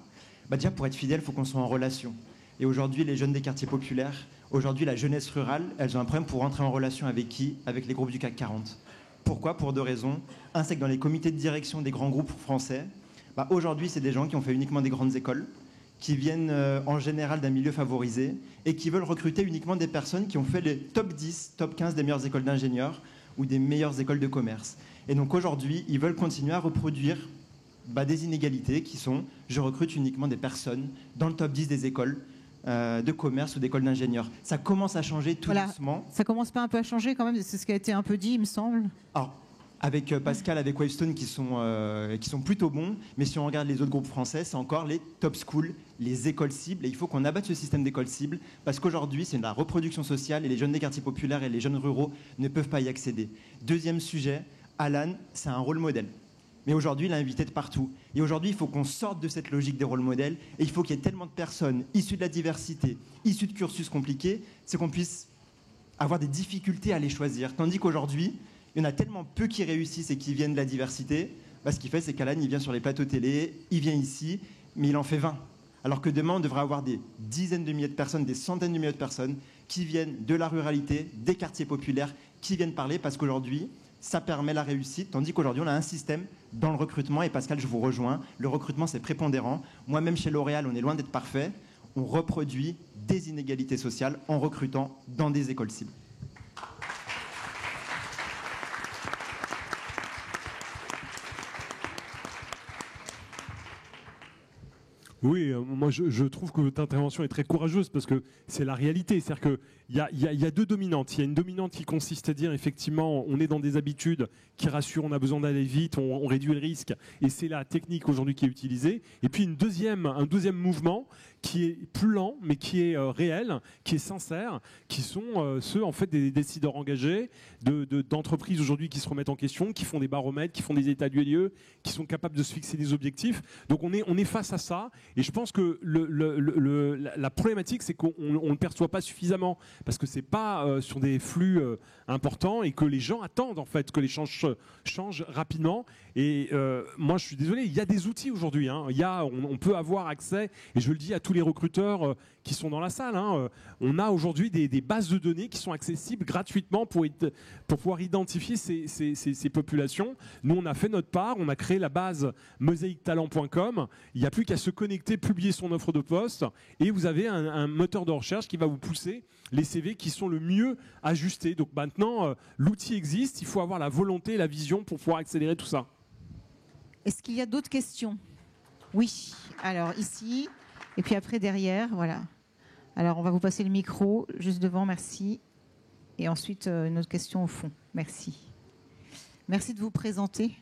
H: Déjà, pour être fidèle, il faut qu'on soit en relation. Et aujourd'hui, les jeunes des quartiers populaires, aujourd'hui, la jeunesse rurale, elles ont un problème pour rentrer en relation avec qui? Avec les groupes du CAC 40. Pourquoi? Pour deux raisons. Un, c'est que dans les comités de direction des grands groupes français, aujourd'hui, c'est des gens qui ont fait uniquement des grandes écoles, qui viennent en général d'un milieu favorisé et qui veulent recruter uniquement des personnes qui ont fait les top 10, top 15 des meilleures écoles d'ingénieurs ou des meilleures écoles de commerce. Et donc aujourd'hui, ils veulent continuer à reproduire des inégalités qui sont « je recrute uniquement des personnes dans le top 10 des écoles de commerce ou d'écoles d'ingénieurs ». Ça commence à changer tout doucement.
A: Ça commence pas un peu à changer quand même? C'est ce qui a été un peu dit, il me semble.
H: Alors, avec Pascal, avec Wavestone qui sont plutôt bons, mais si on regarde les autres groupes français, c'est encore les top schools, les écoles cibles, et il faut qu'on abatte ce système d'écoles cibles, parce qu'aujourd'hui c'est de la reproduction sociale et les jeunes des quartiers populaires et les jeunes ruraux ne peuvent pas y accéder. Deuxième sujet, Alan, c'est un rôle modèle. Mais aujourd'hui, il a invité de partout. Et aujourd'hui, il faut qu'on sorte de cette logique des rôles modèles, et il faut qu'il y ait tellement de personnes issues de la diversité, issues de cursus compliqués, c'est qu'on puisse avoir des difficultés à les choisir. Tandis qu'aujourd'hui, il y en a tellement peu qui réussissent et qui viennent de la diversité, ce qu'il fait, c'est qu'Alan, il vient sur les plateaux télé, il vient ici, mais il en fait 20. Alors que demain, on devrait avoir des dizaines de milliers de personnes, des centaines de milliers de personnes qui viennent de la ruralité, des quartiers populaires, qui viennent parler, parce qu'aujourd'hui, ça permet la réussite, tandis qu'aujourd'hui, on a un système dans le recrutement, et Pascal, je vous rejoins, le recrutement, c'est prépondérant. Moi-même, chez L'Oréal, on est loin d'être parfait. On reproduit des inégalités sociales en recrutant dans des écoles cibles.
F: Oui, moi je trouve que votre intervention est très courageuse parce que c'est la réalité. C'est-à-dire qu'il y a deux dominantes. Il y a une dominante qui consiste à dire effectivement on est dans des habitudes qui rassurent, on a besoin d'aller vite, on réduit le risque et c'est la technique aujourd'hui qui est utilisée. Et puis un deuxième mouvement qui est plus lent mais qui est réel, qui est sincère, qui sont ceux en fait des décideurs engagés, d'entreprises aujourd'hui qui se remettent en question, qui font des baromètres, qui font des états du lieu, qui sont capables de se fixer des objectifs. Donc on est face à ça. Et je pense que la problématique, c'est qu'on ne le perçoit pas suffisamment parce que c'est pas sur des flux importants et que les gens attendent en fait que les choses changent rapidement. Et moi, je suis désolé, il y a des outils aujourd'hui. Hein. On peut avoir accès, et je le dis à tous les recruteurs qui sont dans la salle, hein, on a aujourd'hui des bases de données qui sont accessibles gratuitement pour pouvoir identifier ces populations. Nous, on a fait notre part, on a créé la base mosaictalent.com. Il n'y a plus qu'à se connecter, publier son offre de poste, et vous avez un moteur de recherche qui va vous pousser les CV qui sont le mieux ajustés. Donc maintenant, l'outil existe, il faut avoir la volonté et la vision pour pouvoir accélérer tout ça.
A: Est-ce qu'il y a d'autres questions? Oui. Alors ici, et puis après derrière, voilà. Alors on va vous passer le micro, juste devant, merci. Et ensuite, une autre question au fond. Merci. Merci de vous présenter.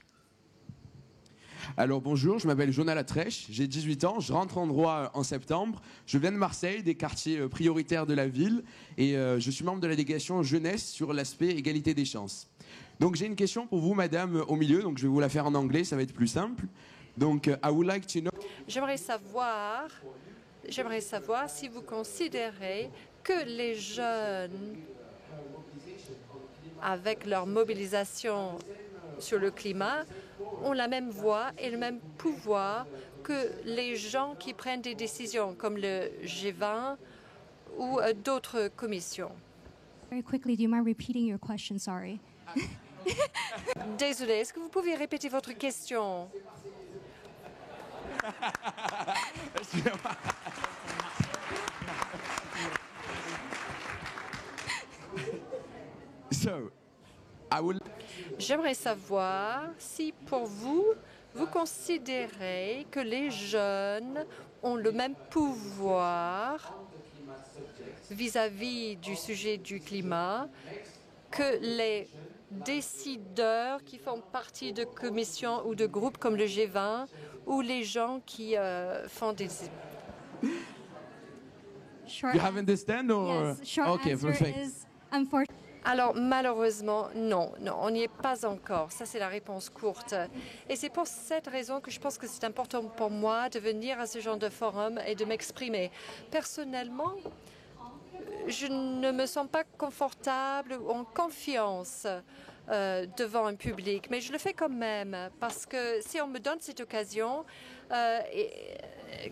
I: Alors bonjour, je m'appelle Jonah Latrèche, j'ai 18 ans, je rentre en droit en septembre. Je viens de Marseille, des quartiers prioritaires de la ville, et je suis membre de la délégation jeunesse sur l'aspect égalité des chances. Donc j'ai une question pour vous, madame, au milieu, donc je vais vous la faire en anglais, ça va être plus simple. Donc, I would like to know...
D: J'aimerais savoir si vous considérez que les jeunes, avec leur mobilisation sur le climat, ont la même voix et le même pouvoir que les gens qui prennent des décisions comme le G20 ou d'autres commissions.
J: Very quickly, do you mind repeating your question? Sorry.
D: Désolé, est-ce que vous pouvez répéter votre question? J'aimerais savoir si pour vous, vous considérez que les jeunes ont le même pouvoir vis-à-vis du sujet du climat que les décideurs qui font partie de commissions ou de groupes comme le G20 ou les gens qui font des...
I: You have understand or...
J: Yes, short
I: Okay,
J: answer
I: perfect.
J: is unfortunately.
D: Alors, malheureusement, non, on n'y est pas encore. Ça, c'est la réponse courte. Et c'est pour cette raison que je pense que c'est important pour moi de venir à ce genre de forum et de m'exprimer. Personnellement, je ne me sens pas confortable ou en confiance devant un public, mais je le fais quand même parce que si on me donne cette occasion,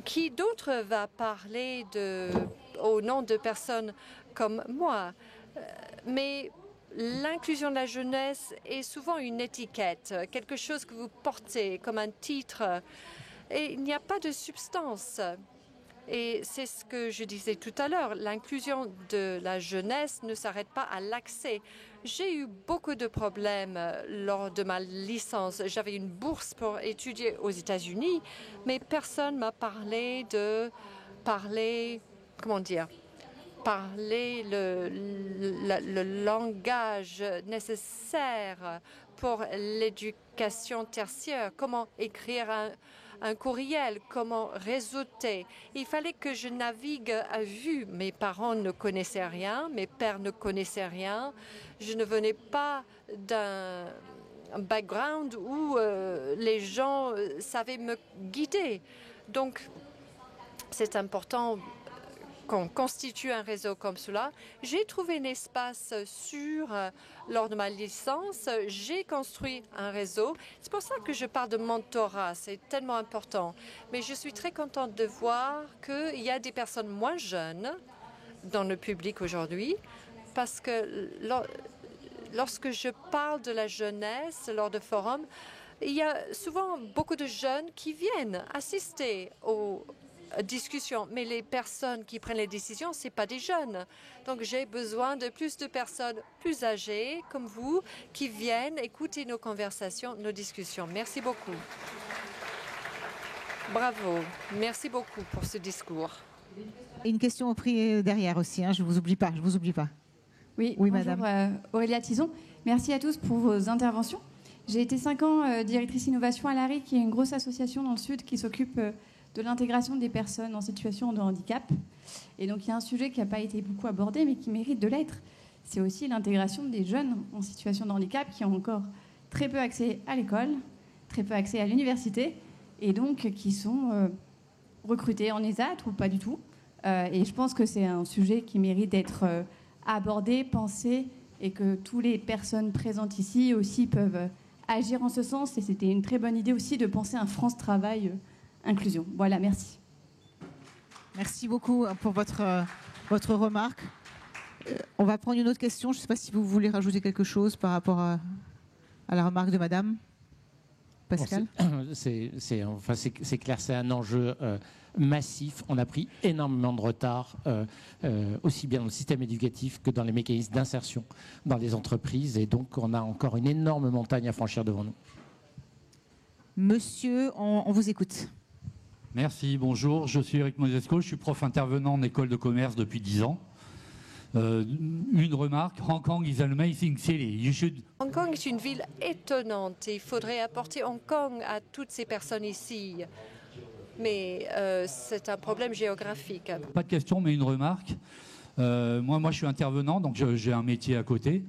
D: qui d'autre va parler au nom de personnes comme moi? Mais l'inclusion de la jeunesse est souvent une étiquette, quelque chose que vous portez comme un titre, et il n'y a pas de substance. Et c'est ce que je disais tout à l'heure, l'inclusion de la jeunesse ne s'arrête pas à l'accès. J'ai eu beaucoup de problèmes lors de ma licence. J'avais une bourse pour étudier aux États-Unis, mais personne m'a parlé le langage nécessaire pour l'éducation tertiaire, comment écrire un courriel, comment réseauter. Il fallait que je navigue à vue. Mes parents ne connaissaient rien, mes pères ne connaissaient rien. Je ne venais pas d'un background où les gens savaient me guider. Donc, c'est important qu'on constitue un réseau comme cela. J'ai trouvé un espace sûr lors de ma licence. J'ai construit un réseau. C'est pour ça que je parle de mentorat. C'est tellement important. Mais je suis très contente de voir qu'il y a des personnes moins jeunes dans le public aujourd'hui parce que lorsque je parle de la jeunesse lors de forums, il y a souvent beaucoup de jeunes qui viennent assister aux discussions, mais les personnes qui prennent les décisions, ce n'est pas des jeunes. Donc j'ai besoin de plus de personnes plus âgées comme vous qui viennent écouter nos conversations, nos discussions. Merci beaucoup. Bravo. Merci beaucoup pour ce discours.
A: Une question au prix derrière aussi, hein, je ne vous oublie pas,
K: Oui,
A: bonjour,
K: madame. Aurélia Tison. Merci à tous pour vos interventions. J'ai été 5 ans directrice innovation à l'ARI, qui est une grosse association dans le Sud qui s'occupe de l'intégration des personnes en situation de handicap. Et donc, il y a un sujet qui n'a pas été beaucoup abordé, mais qui mérite de l'être. C'est aussi l'intégration des jeunes en situation de handicap qui ont encore très peu accès à l'école, très peu accès à l'université, et donc qui sont recrutés en ESAT ou pas du tout. Et je pense que c'est un sujet qui mérite d'être abordé, pensé, et que toutes les personnes présentes ici aussi peuvent agir en ce sens. Et c'était une très bonne idée aussi de penser à un France Travail inclusion. Voilà, merci.
A: Merci beaucoup pour votre remarque. On va prendre une autre question. Je ne sais pas si vous voulez rajouter quelque chose par rapport à la remarque de madame. Pascal ?
C: C'est clair, c'est un enjeu massif. On a pris énormément de retard, aussi bien dans le système éducatif que dans les mécanismes d'insertion dans les entreprises. Et donc, on a encore une énorme montagne à franchir devant nous.
A: Monsieur, on vous écoute.
L: Merci, bonjour. Je suis Eric Mosesco, je suis prof intervenant en école de commerce depuis 10 ans. Une remarque, Hong Kong is an amazing city. You should...
D: Hong Kong est une ville étonnante. Il faudrait apporter Hong Kong à toutes ces personnes ici. Mais c'est un problème géographique.
L: Pas de question, mais une remarque. Moi, je suis intervenant, donc j'ai un métier à côté.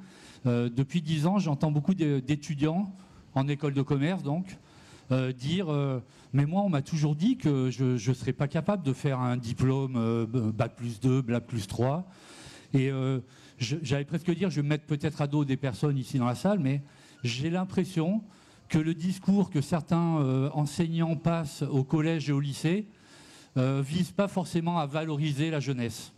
L: Depuis 10 ans, j'entends beaucoup d'étudiants en école de commerce, donc, dire mais moi on m'a toujours dit que je ne serais pas capable de faire un diplôme Bac+2, Bac+3 et j'allais presque dire, je vais me mettre peut-être à dos des personnes ici dans la salle, mais j'ai l'impression que le discours que certains enseignants passent au collège et au lycée vise pas forcément à valoriser la jeunesse.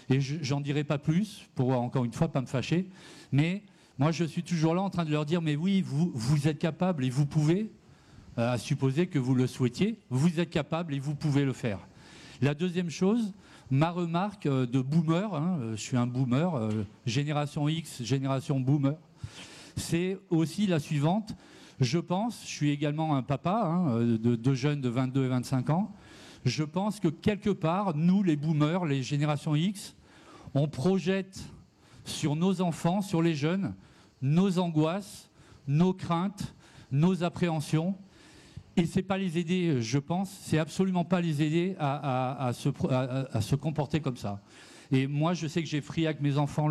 L: Et j'en dirai pas plus pour encore une fois pas me fâcher, mais moi je suis toujours là en train de leur dire mais oui, vous êtes capable et vous pouvez, à supposer que vous le souhaitiez, vous êtes capable et vous pouvez le faire. La deuxième chose, ma remarque de boomer, hein, je suis un boomer, génération X, génération boomer, c'est aussi la suivante. Je pense, je suis également un papa hein, de jeunes de 22 et 25 ans, je pense que quelque part, nous les boomers, les générations X, on projette sur nos enfants, sur les jeunes, nos angoisses, nos craintes, nos appréhensions. Et c'est pas les aider, je pense, c'est absolument pas les aider à se comporter comme ça. Et moi, je sais que j'ai pris avec mes enfants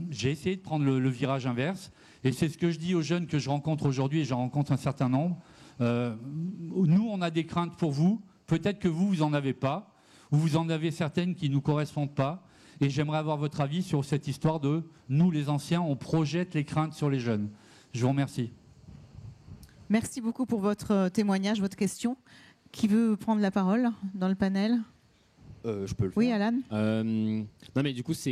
L: j'ai essayé de prendre le virage inverse. Et c'est ce que je dis aux jeunes que je rencontre aujourd'hui, et j'en rencontre un certain nombre. Nous, on a des craintes pour vous. Peut-être que vous en avez pas, ou vous en avez certaines qui ne nous correspondent pas. Et j'aimerais avoir votre avis sur cette histoire de nous, les anciens, on projette les craintes sur les jeunes. Je vous remercie.
A: Merci beaucoup pour votre témoignage, votre question. Qui veut prendre la parole dans le panel ?
E: Je peux le faire.
A: Oui, Alan.
E: Non, mais du coup, ce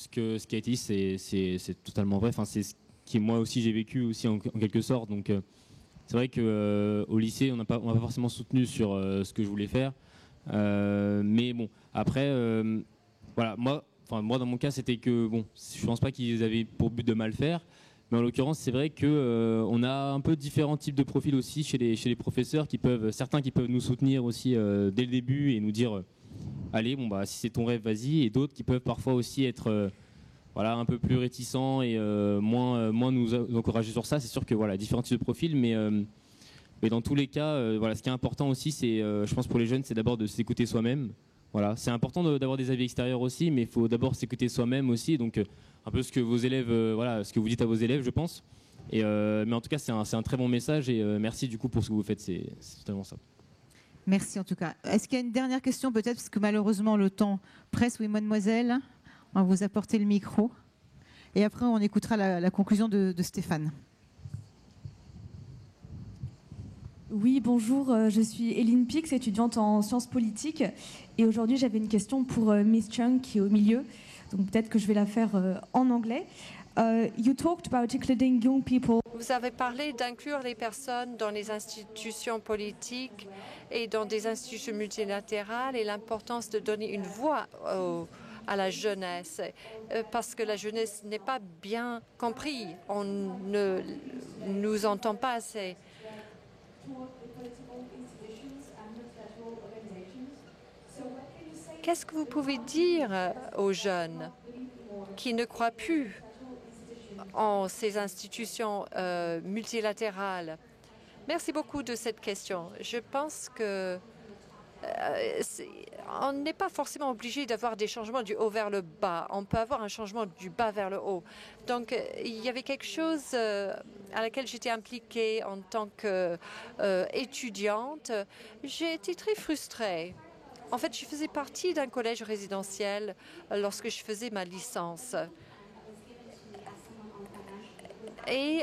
E: qui a été dit, c'est totalement vrai. Enfin, c'est ce qui moi aussi j'ai vécu aussi en quelque sorte. Donc, c'est vrai que au lycée, on m'a pas forcément soutenu sur ce que je voulais faire. Mais bon, après, voilà, moi, dans mon cas, c'était que bon, je pense pas qu'ils avaient pour but de mal faire. Mais en l'occurrence, c'est vrai qu'on a un peu différents types de profils aussi chez les professeurs, certains qui peuvent nous soutenir aussi dès le début et nous dire allez, bon, bah, si c'est ton rêve, vas-y, et d'autres qui peuvent parfois aussi être voilà, un peu plus réticents et moins nous encourager sur ça. C'est sûr que voilà, différents types de profils, mais dans tous les cas, voilà, ce qui est important aussi, c'est, je pense pour les jeunes, c'est d'abord de s'écouter soi-même. Voilà, c'est important d'avoir des avis extérieurs aussi, mais il faut d'abord s'écouter soi-même aussi. Donc un peu ce que vos élèves, voilà, ce que vous dites à vos élèves, je pense. Et, mais en tout cas, c'est un très bon message et merci du coup pour ce que vous faites. C'est totalement ça.
A: Merci en tout cas. Est-ce qu'il y a une dernière question peut-être, parce que malheureusement le temps presse. Oui, mademoiselle, on va vous apporter le micro. Et après, on écoutera la conclusion de Stéphane.
M: Oui, bonjour, je suis Eline Pix, étudiante en sciences politiques. Et aujourd'hui, j'avais une question pour Miss Chung, qui est au milieu. Donc peut-être que je vais la faire en anglais. You talked about including young people.
D: Vous avez parlé d'inclure les personnes dans les institutions politiques et dans des institutions multilatérales et l'importance de donner une voix à la jeunesse, parce que la jeunesse n'est pas bien comprise. On ne nous entend pas assez. Qu'est-ce que vous pouvez dire aux jeunes qui ne croient plus en ces institutions multilatérales? Merci beaucoup de cette question. Je pense que on n'est pas forcément obligé d'avoir des changements du haut vers le bas. On peut avoir un changement du bas vers le haut. Donc, il y avait quelque chose à laquelle j'étais impliquée en tant qu'étudiante. J'ai été très frustrée. En fait, je faisais partie d'un collège résidentiel lorsque je faisais ma licence. Et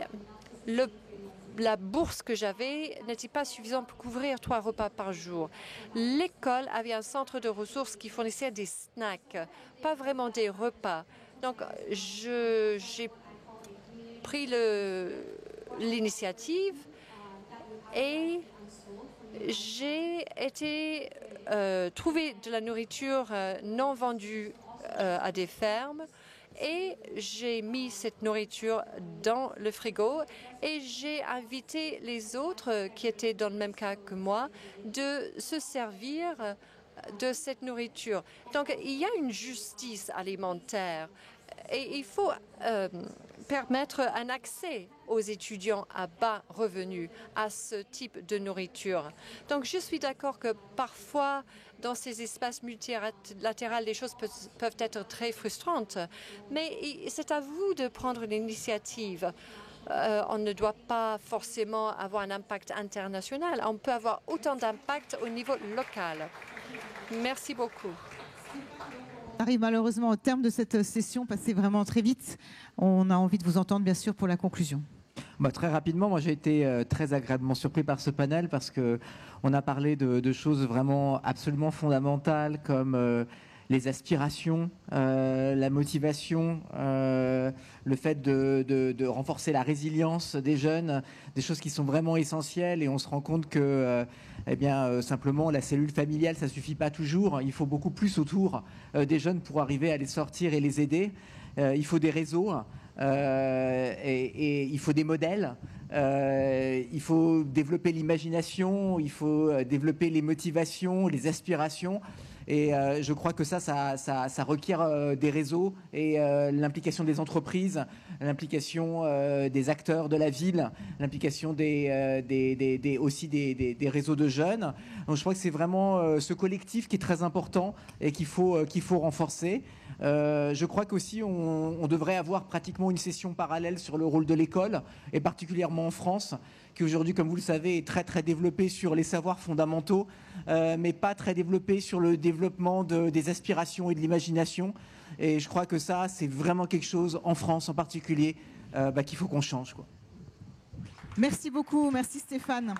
D: la bourse que j'avais n'était pas suffisante pour couvrir 3 repas par jour. L'école avait un centre de ressources qui fournissait des snacks, pas vraiment des repas. Donc, j'ai pris l'initiative et j'ai été trouver de la nourriture non vendue à des fermes. Et j'ai mis cette nourriture dans le frigo et j'ai invité les autres qui étaient dans le même cas que moi de se servir de cette nourriture. Donc, il y a une justice alimentaire et il faut permettre un accès aux étudiants à bas revenus à ce type de nourriture. Donc, je suis d'accord que parfois, dans ces espaces multilatéraux, les choses peuvent être très frustrantes, mais c'est à vous de prendre l'initiative. On ne doit pas forcément avoir un impact international. On peut avoir autant d'impact au niveau local. Merci beaucoup.
A: On arrive malheureusement au terme de cette session, passée vraiment très vite. On a envie de vous entendre, bien sûr, pour la conclusion.
B: Très rapidement, moi j'ai été très agréablement surpris par ce panel parce qu'on a parlé de choses vraiment absolument fondamentales comme les aspirations, la motivation, le fait de renforcer la résilience des jeunes, des choses qui sont vraiment essentielles et on se rend compte que simplement la cellule familiale ça suffit pas toujours, il faut beaucoup plus autour des jeunes pour arriver à les sortir et les aider. Il faut des réseaux et il faut des modèles, il faut développer l'imagination, il faut développer les motivations, les aspirations. Et je crois que ça requiert des réseaux et l'implication des entreprises, l'implication des acteurs de la ville, l'implication aussi des réseaux de jeunes. Donc je crois que c'est vraiment ce collectif qui est très important et qu'il faut renforcer. Je crois qu'aussi on devrait avoir pratiquement une session parallèle sur le rôle de l'école, et particulièrement en France, qui aujourd'hui, comme vous le savez, est très très développé sur les savoirs fondamentaux, mais pas très développé sur le développement des aspirations et de l'imagination. Et je crois que ça, c'est vraiment quelque chose, en France en particulier, qu'il faut qu'on change, quoi.
A: Merci beaucoup, merci Stéphane.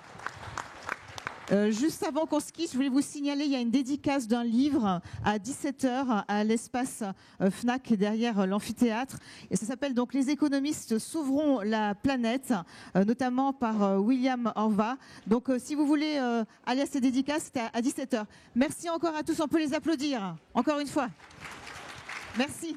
A: Juste avant qu'on se quitte, je voulais vous signaler, il y a une dédicace d'un livre à 17h à l'espace FNAC derrière l'amphithéâtre. Et ça s'appelle donc « Les économistes sauveront la planète », notamment par William Orva. Donc si vous voulez aller à ces dédicaces, c'est à 17h. Merci encore à tous, on peut les applaudir, encore une fois. Merci.